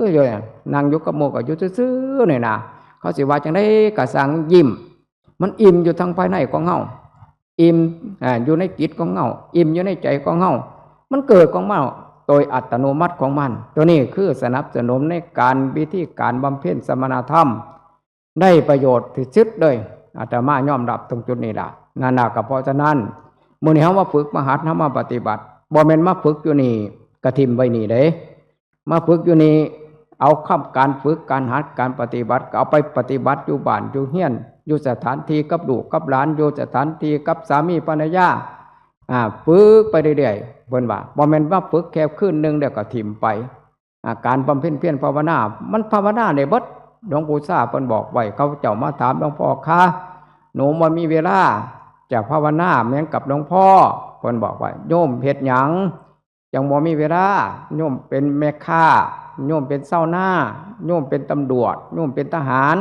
อๆอยู่นั่งอยู่กับหมู่ก็อยู่ซื่อๆนี่นะเขาสิว่าจังได๋ก็สั่งยิ้มมันอิ่มอยู่ทางภายในของเฮาอิ่มอยู่ในจิตของเฮาอิ่มอยู่ในใจของเฮามันเกิดของเฮาโดยอัตโนมัติของมันตัวนี้คือสนับสนุนในการวิธีการบำเพ็ญสมณธรรมได้ประโยชน์ที่สุดเลยอาตมายอมรับตรงจุดนี้ล่ะนั่นน่ะก็เพราะฉะนั้นมื้อนี้เฮามาฝึกมาหัดเฮามาปฏิบัติบ่แม่นมาฝึกอยู่นี่กระทิ่มไว้นี่เด้มาฝึกอยู่นี่เอาการฝึกการหัดการปฏิบัติก็เอาไปปฏิบัติอยู่บ้านอยู่เฮียนอยู่สถานที่กับลูกกับหลานอยู่สถานที่กับสามีภรรยาฝึกไปเรื่อยๆเพิ่นว่าบ่แม่นว่าฝึกแค่คืนนึงแล้วก็ทิ่มไปการบำเพ็ญเพียรภาวนามันภาวนาได้เบิดหลวงปู่ซ่าเพิ่นบอกไว้เขาเจ้ามาถามหลวงพ่อคะหนูบ่มีเวลาจะภาวนาเหมือนกับหลวงพ่อเพิ่นบอกว่าโยมเฮ็ดหยังจังบ่มีเวลาโยมเป็นแม่ค้าโยมเป็นเจ้าหน้าโยมเป็นตำรวจโยมเป็นทหาร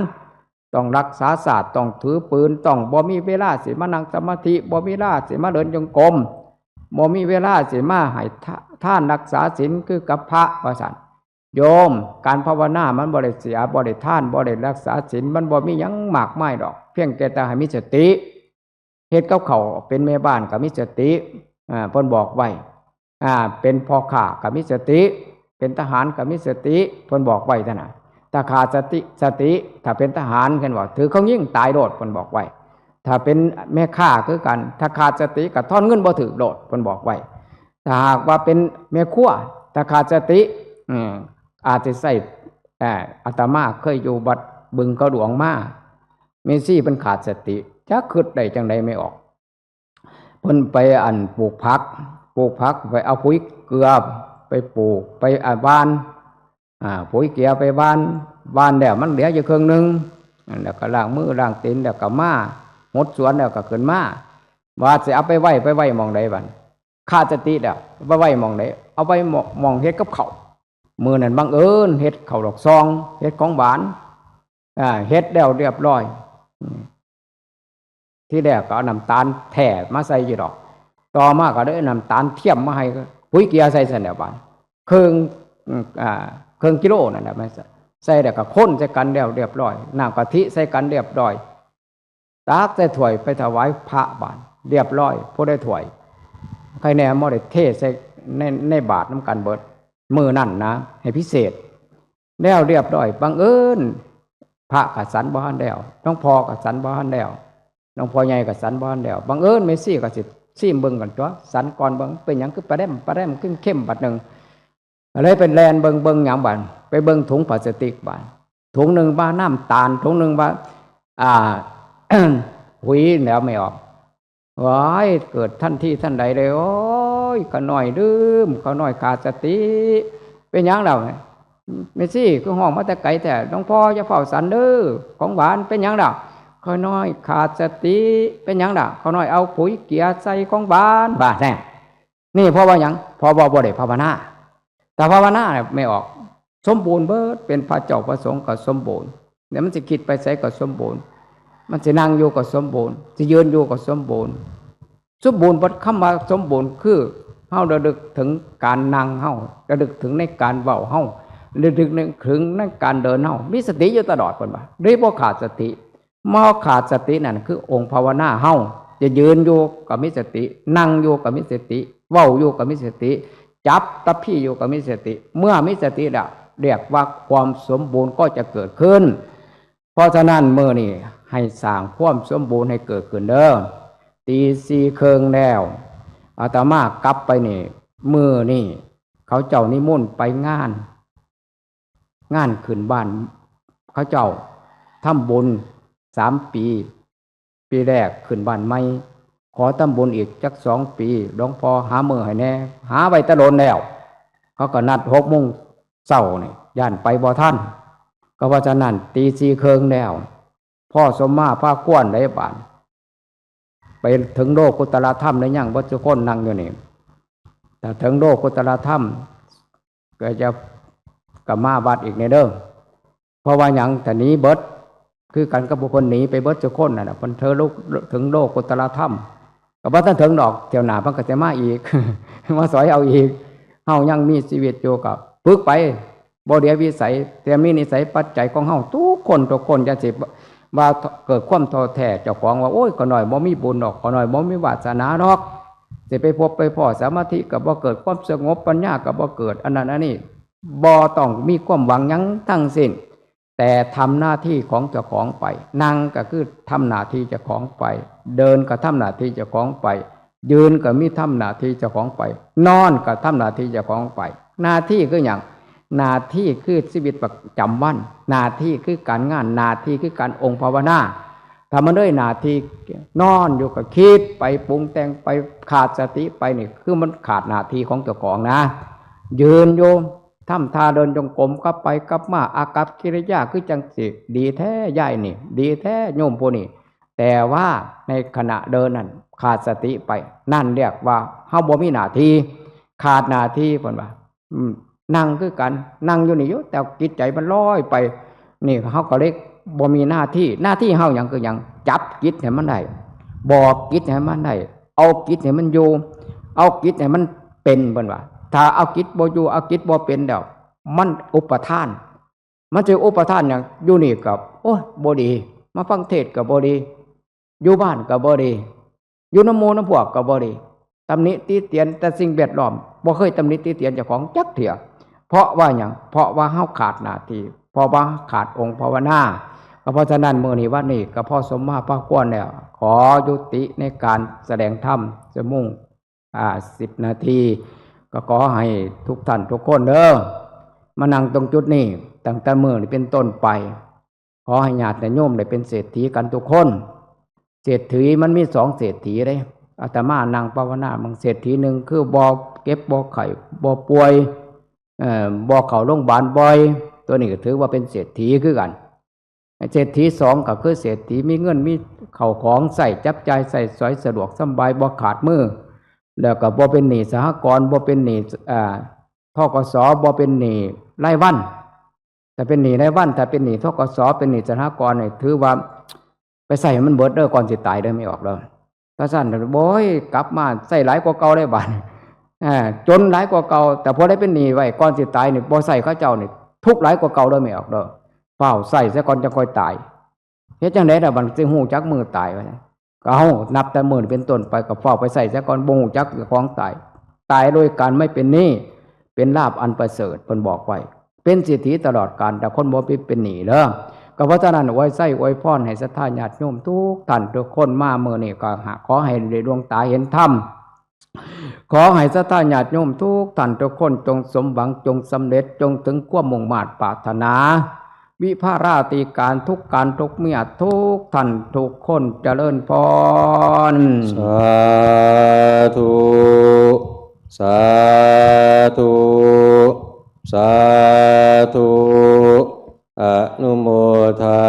ต้องรักษาศาสตร์ต้องถือปืนต้องบ่มีเวลาสิมานั่งสมาธิบ่มีเวลาสิมาเดินจงกรมบ่มีเวลาสิมาให้ทานรักษาศีลคือกับพระว่าซั่นโยมการภาวนามันบ่ได้เสียบ่ได้ทานบ่ได้รักษาศีลมันบ่มีหยังมากมายดอกเพียงแต่ให้มีสติเฮ็ดกับเขาเป็นแม่บ้านก็มีสติเพิ่นบอกไว้เป็นพ่อค้าก็มีสติเป็นทหารก็มีสติเพิ่นบอกไว้ซั่นน่ะถ้าขาดสติถ้าเป็นทหารเพิ่นว่าถือเขายิงตายโดดเพิ่นบอกไว้ถ้าเป็นแม่ค้าคือกันถ้าขาดสติก็ทอนเงินบ่ถูกโดดเพิ่นบอกไว้ถ้าหากว่าเป็นแม่ครัวถ้าขาดสติอาจจะใส่อาตมาเคยอยู่วัดบึงเขาหลวงมาเมซี่เพิ่นขาดสติจักคิดได้จังได๋ไม่ออกเพิ่นไปปลูกผักไปเอาปุ๋ยเกลือไปปลูกไปบ้านปุ๋ยเกลือไปบ้านแล้วมันเหลืออยู่ครึ่งนึงแล้วก็ล้างมือล้างตีนแล้วก็มาหดสวนแล้วก็ขึ้นมาว่าสิเอาไปไว้หม่องใดบัดขาดสติแล้วไปไว้หม่องใดเอาไปหม่องเฮ็ดกับข้าวมื้อนั้นบังเอิญเฮ็ดข้าวดอกซองเฮ็ดของหวานเฮ็ดแล้วเรียบร้อยที่แรกก็เอาน้ำตาลแท้มาใส่อยู่ดอกต่อมาก็ได้น้ำตาลเทียมมาให้ปุ๋ยเกลือใส่ซั่นแล้วบาดครึ่งกิโลนั่นแหละใส่แล้วก็คนใส่กันแล้วเรียบร้อยน้ำกะทิใส่กันเรียบร้อยตักใส่ถ้วยไปถวายพระบาดเรียบร้อยผู้ได้ถ้วยใครแน่บ่ได้เทใส่ในบาตรน้ำกันเบิดมื้อนั้นนะให้พิเศษแล้วเรียบร้อยบังเอิญพระกสันบ่ทันแล้วหลวงพ่อกสันบ่ทันแล้วหลวงพ่อใหญ่กสันบ่ทันแล้วบังเอิญเมซี่ก็สิซิมเบิ่งกันตัวสันก่อนเบิ่งเป็นหยังคือปลาแดมเข้มบัดนึงอะไรเป็นแลนเบิ่งหยังบัดไปเบิ่งถุงพลาสติกบัดถุงนึงว่าน้ำตาลถุงนึงว่าหุยแล้วไม่ออก ว้ายเกิดท่านที่ท่านใดเลยโอ้ยขาน้อยดื้มขาน้อยขาดสติเป็นหยังเราไม่สิคือห้องมาแต่ไกลแต่หลวงพ่อจะเฝ้าสันเด้อของหวานเป็นหยังเราขาน้อยขาดสติเป็นหยังเราขาน้อยเอาปุ๋ยเกียใส่ของหวานบ้าแน่นี่เพราะว่าหยังเพราะว่าบ่ได้ภาวนาแต่ภาวนาเนี่ยไม่ออกสมบูรณ์เบิดเป็นพระเจ้าพระสงฆ์ก็สมบูรณ์เนี่ยมันจะคิดไปใส่ก็สมบูรณ์มันจะนั่งอยู่ก็สมบูรณ์จะยืนอยู่ก็สมบูรณ์สมบูรณ์บทคำว่าสมบูรณ์คือเฮาระลึกถึงการนั่งเฮาระลึกถึงในการเว้าเฮาระลึกถึงในการเดินเฮามีสติอยู่ตลอดเพิ่นว่าหรือบ่ขาดสติมอขาดสตินั่นคือองค์ภาวนาเฮาจะยืนอยู่ก็มีสตินั่งอยู่ก็มีสติเว้าอยู่ก็มีสติจับตะพี่อยู่ก็มีสติเมื่อมีสติแล้วเรียกว่าความสมบูรณ์ก็จะเกิดขึ้นเพราะฉะนั้นมื้อนี้ให้สร้างความสมบูรณ์ให้เกิดขึ้นเด้อตีสี่ครึ่งแล้วอาตมากลับไปนี่มื้อนี่เขาเจ้านิมนต์ไปงานขึ้นบ้านเขาเจ้าทำบุญ3 ปีปีแรกขึ้นบ้านใหม่ขอทำบุญอีกจัก2 ปีหลวงพ่อหามื้อให้แน่หาไว้ตะโดนแล้วเขาก็นัด6 โมงเช้านี่ย่านไปบ่ทันก็เพราะฉะนั้นตีสี่ครึ่งแล้วพ่อสมมาพาควนได้บานไปถึงโลกุตตรธรรมได้ยังบ่ทุกคนนั่งอยู่นี่แต่ถึงโลกุตตรธรรมก็จะกับมาวัดอีกในเด้อเพราะว่าหยังแต่นี้เบิดคือกันกับบุคคลหนีไปเบิดทุกคนน่ะเพิ่นเธอถึงโลกุตตรธรรมก็บ่ทันถึงดอกเที่ยวหน้าเพิ่นก็จะมาอีก มาสอยเอาอีกเฮายังมีชีวิตอยู่กับฝึกไปบ่เดียววิสัยแต่มีนิสัยปัจจัยของเฮาทุกคนจะสิว่าเกิดความท้อแท้เจ้าของว่าโอ้ยก็น้อยบ่มีบุญดอกก็น้อยบ่มีวาสนาดอกสิไปพบไปพ้อสมาธิก็บ่เกิดความสงบปัญญาก็บ่เกิดอันนั้นอันนี้บ่ต้องมีความหวังหยังทั้งสิ้นแต่ทำหน้าที่ของเจ้าของไปนั่งก็คือทำหน้าที่เจ้าของไปเดินก็ทำหน้าที่เจ้าของไปยืนก็มีทำหน้าที่เจ้าของไปนอนก็ทำหน้าที่เจ้าของไปหน้าที่คืออย่างหน้าที่คือชีวิตประจำวันหน้าที่คือการงานหน้าที่คือการองค์ภาวนาทำมันด้วยหน้าที่นอนอยู่กับคิดไปปรุงแต่งไปขาดสติไปนี่คือมันขาดหน้าที่ของเจ้าของนะยืนโยมทำท่าเดินจงกรมกลับไปกลับมาอากัปกิริยาคือจังสิดีแท้ใหญ่นี่ดีแท้โยมผู้นี่แต่ว่าในขณะเดินนั้นขาดสติไปนั่นเรียกว่าเฮาบ่มีหน้าที่ขาดหน้าที่เพิ่นว่านั่งคือกันนั่งอยู่นี่อยู่แต่จิตใจมันลอยไปนี่เฮาก็เลยบ่มีหน้าที่เฮาหยังคือหยังจับจิตให้มันได้บอกจิตให้มันได้เอาจิตให้มันอยู่เอาจิตให้มันเป็นเพิ่นว่าถ้าเอาจิตบ่อยู่เอาจิตบ่เป็นแล้วมันอุปทานมันจะอุปทานอย่างอยู่นี่กับโอ้ยบ่ดีมาฟังเทศน์ก็บ่ดีอยู่บ้านก็บ่ดีอยู่น้ำหมู่น้ำพวกก็บ่ดีตำหนิติเตียนแต่สิ่งแวดล้อมบ่เคยตำหนิติเตียนเจ้าของจักเที่ยเพราะว่าหยังเพราะว่าเฮาขาดหน้าที่เพราะว่าขาดองค์ภาวนาเพราะฉะนั้นมื้อนี้วันนี้ก็พอสมมาพระควรแล้วขอยุติในการแสดงธรรมจะมุ่ง10 นาทีก็ขอให้ทุกท่านทุกคนเด้อมานั่งตรงจุดนี้ตั้งแต่มื้อนี้เป็นต้นไปขอให้ญาติโยมได้เป็นเศรษฐีกันทุกคนเศรษฐีมันมี2 เศรษฐีเด้อาตมานั่งภาวนาบางเศรษฐีหนึ่งคือบ่เก็บบ่ไข้บ่ป่วยบ่เข้าโรงพยาบาลบ่อยตัวนี้ก็ถือว่าเป็นเศรษฐีคือกันเศรษฐี2ก็คือเศรษฐีมีเงินมีเข้าของใส่จับจ่ายใส่สอยสะดวกสบายบ่ขาดมือแล้วก็บ่เป็นหนี้สหกรณ์บ่เป็นหนี้ธกส.บ่เป็นหนี้รายวันแต่เป็นหนี้รายวันถ้าเป็นหนี้ธกส.เป็นหนี้สหกรณ์นี่ถือว่าไปใส่มันเบิดเด้อก่อนสิตายเด้อไม่ออกแล้วถ้าซั่นโอ้ยกลับมาใส่หลายกว่าเก่าได้บาดจนหลายกว่าเก่าแต่พอได้เป็นหนี้ไว้ก่อนสิตายนี่บ่ใส่เขาเจ้านี่ทุกข์หลายกว่าเก่าเด้อไม่ออกเด้อเฝ้าใส่ซะก่อนจะค่อยตายเฮ็ดจังได๋ล่ะบัดสิฮู้จักมือตายว่าก็เฮานับแต่มื้อเป็นต้นไปก็เฝ้าไปใส่ซะก่อนบ่ฮู้จักของตายโดยการไม่เป็นหนี้เป็นลาภอันประเสริฐเพิ่นบอกไว้เป็นเศรษฐีตลอดกาลแต่คนบ่เป็นหนี้เด้อก็เพราะฉะนั้นอวยไส้อวยพรให้ศรัทธาญาติโยมทุกท่านทุกคนมามื้อนี้ก็ขอให้ได้ดวงตาเห็นธรรมขอให้ศรัทธาญาติโยมทุกท่านทุกคนจงสมหวังจงสำเร็จจงถึงความมุ่งมา่ปรารถนา วิภาราติการทุกการทุกเมื่อทุกท่านทุกคนเจริญพรสาธุสาธุสาธุอนุโมทา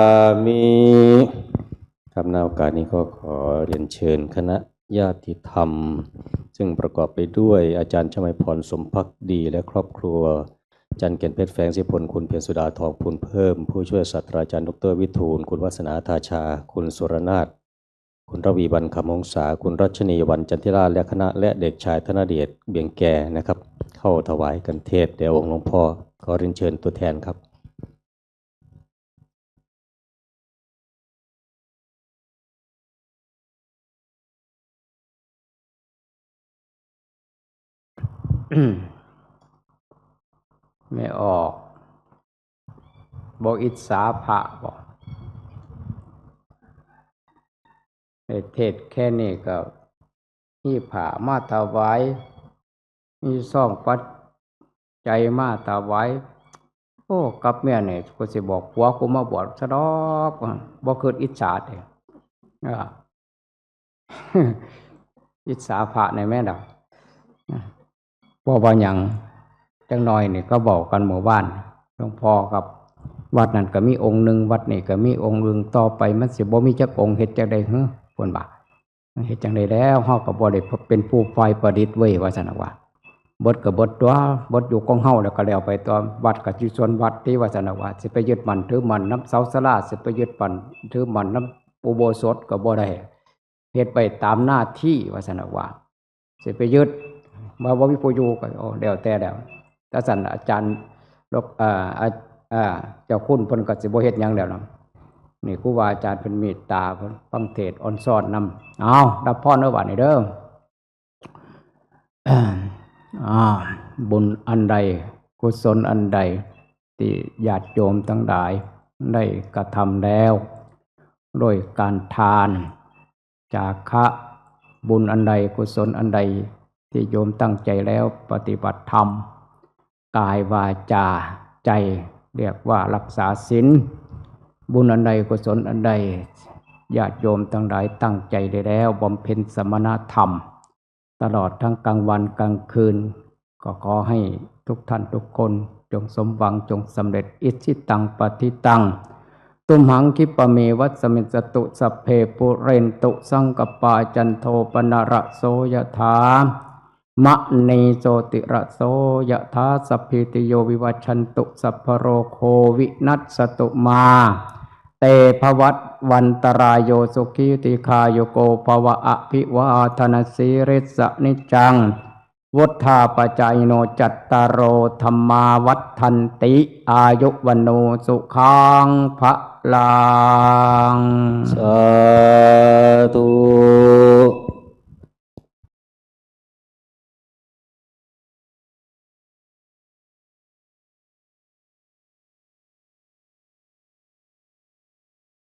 มิครับในโอกาสนี้ก็ขอเรียนเชิญคณะญาติธรรมซึ่งประกอบไปด้วยอาจารย์ชมัยพรสมภักดีและครอบครัวอาจารย์เก่นเพชรแฝงศิพลคุณเพียรสุดาทองพูนเพิ่มผู้ช่วยศาสตราจารย์ดรวิทูลคุณวัฒนาธาชาคุณสุรนาถคุณระวีบรรคำมงษาคุณรัชนีวันจันทิราชและคณะและเด็กชายธนเดชเบียงแก่นะครับเข้าถวายกันเทศแด่องค์หลวงพ่อขอเรียนเชิญตัวแทนครับไม่ออกบอกอิสาพระบอกเทศแค่นี้ก็มีผ่ามาถวายมีซ่องปัดใจมาถวายโอ้กับเมียเนี่ยกูสิบอกผัวกูมาบวชซะดอกบ่คิดอิจฉาเด้อิจฉาพระในแม่ดอกว่าหยังจังน้อยนี่ก็บอกกันหมู่บ้านหลวงพ่อกับวัดนั้นก็มีองค์หนึ่งวัดนี่ก็มีองค์หนึ่งต่อไปมันสิบ่มีจักองค์เฮ็ดจังได๋ฮึเพิ่นว่าเฮ็ดจังได๋แล้วเฮาก็บ่ได้เป็นผู้ฝ่ายประดิษฐ์เว้ยว่าซั่นน่ะว่าบทก็บทตัวบทอยู่ของเฮาแล้วก็แล้วไปตอนวัดก็อยู่ส่วนวัดที่ว่าซั่นน่ะว่าสิไปยึดมั่นถือมั่นนำเสาศาลาสิไปยึดมั่นถือมั่นนำอุโบสถก็บ่ได้เฮ็ดไปตามหน้าที่ว่าซั่นน่ะว่าสิไปยึดมาบ่มีผู้อยู่ก็แล้วแต่แล้วถ้าซั่นอาจารย์เจ้าคุณเพิ่นก็สิบ่เฮ็ดหยังแล้วนำนี่ครูบาอาจารย์เพิ่นเมตตาเพิ่นฟังเทศน์อ่อนซ้อนนำเอารับพรเด้อบัดนี้เด้อบุญอันใดกุศลอันใดที่ญาติโยมทั้งหลายได้กระทำแล้วโดยการทานจาคะบุญอันใดกุศลอันใดที่โยมตั้งใจแล้วปฏิบัติธรรมกายวาจาใจเรียกว่ารักษาศีลบุญอันใดกุศลอันใดญาติโยมทั้งหลายตั้งใจได้แล้วบำเพ็ญสมณธรรมตลอดทั้งกลางวันกลางคืนก็ขอให้ทุกท่านทุกคนจงสมหวังจงสำเร็จอิทธิตังปฏิตังตุมหังคิปะเมวัสสมิจตุสัพเพปุเรนตุสังกปาจันโทปนระโสยถามะนีโสติระโสยถาสัพพิติโยวิวัชชันตุสัพพโรโควินัสสตุมาเตภวัตวันตรายโยสุขีติคาโยโกภวะอภิวาทนาสิริสนิจังวุฒาปจายโนจัตตารโอธรรมาวัฏันติอายุวันโนสุขังภะลังสาธุ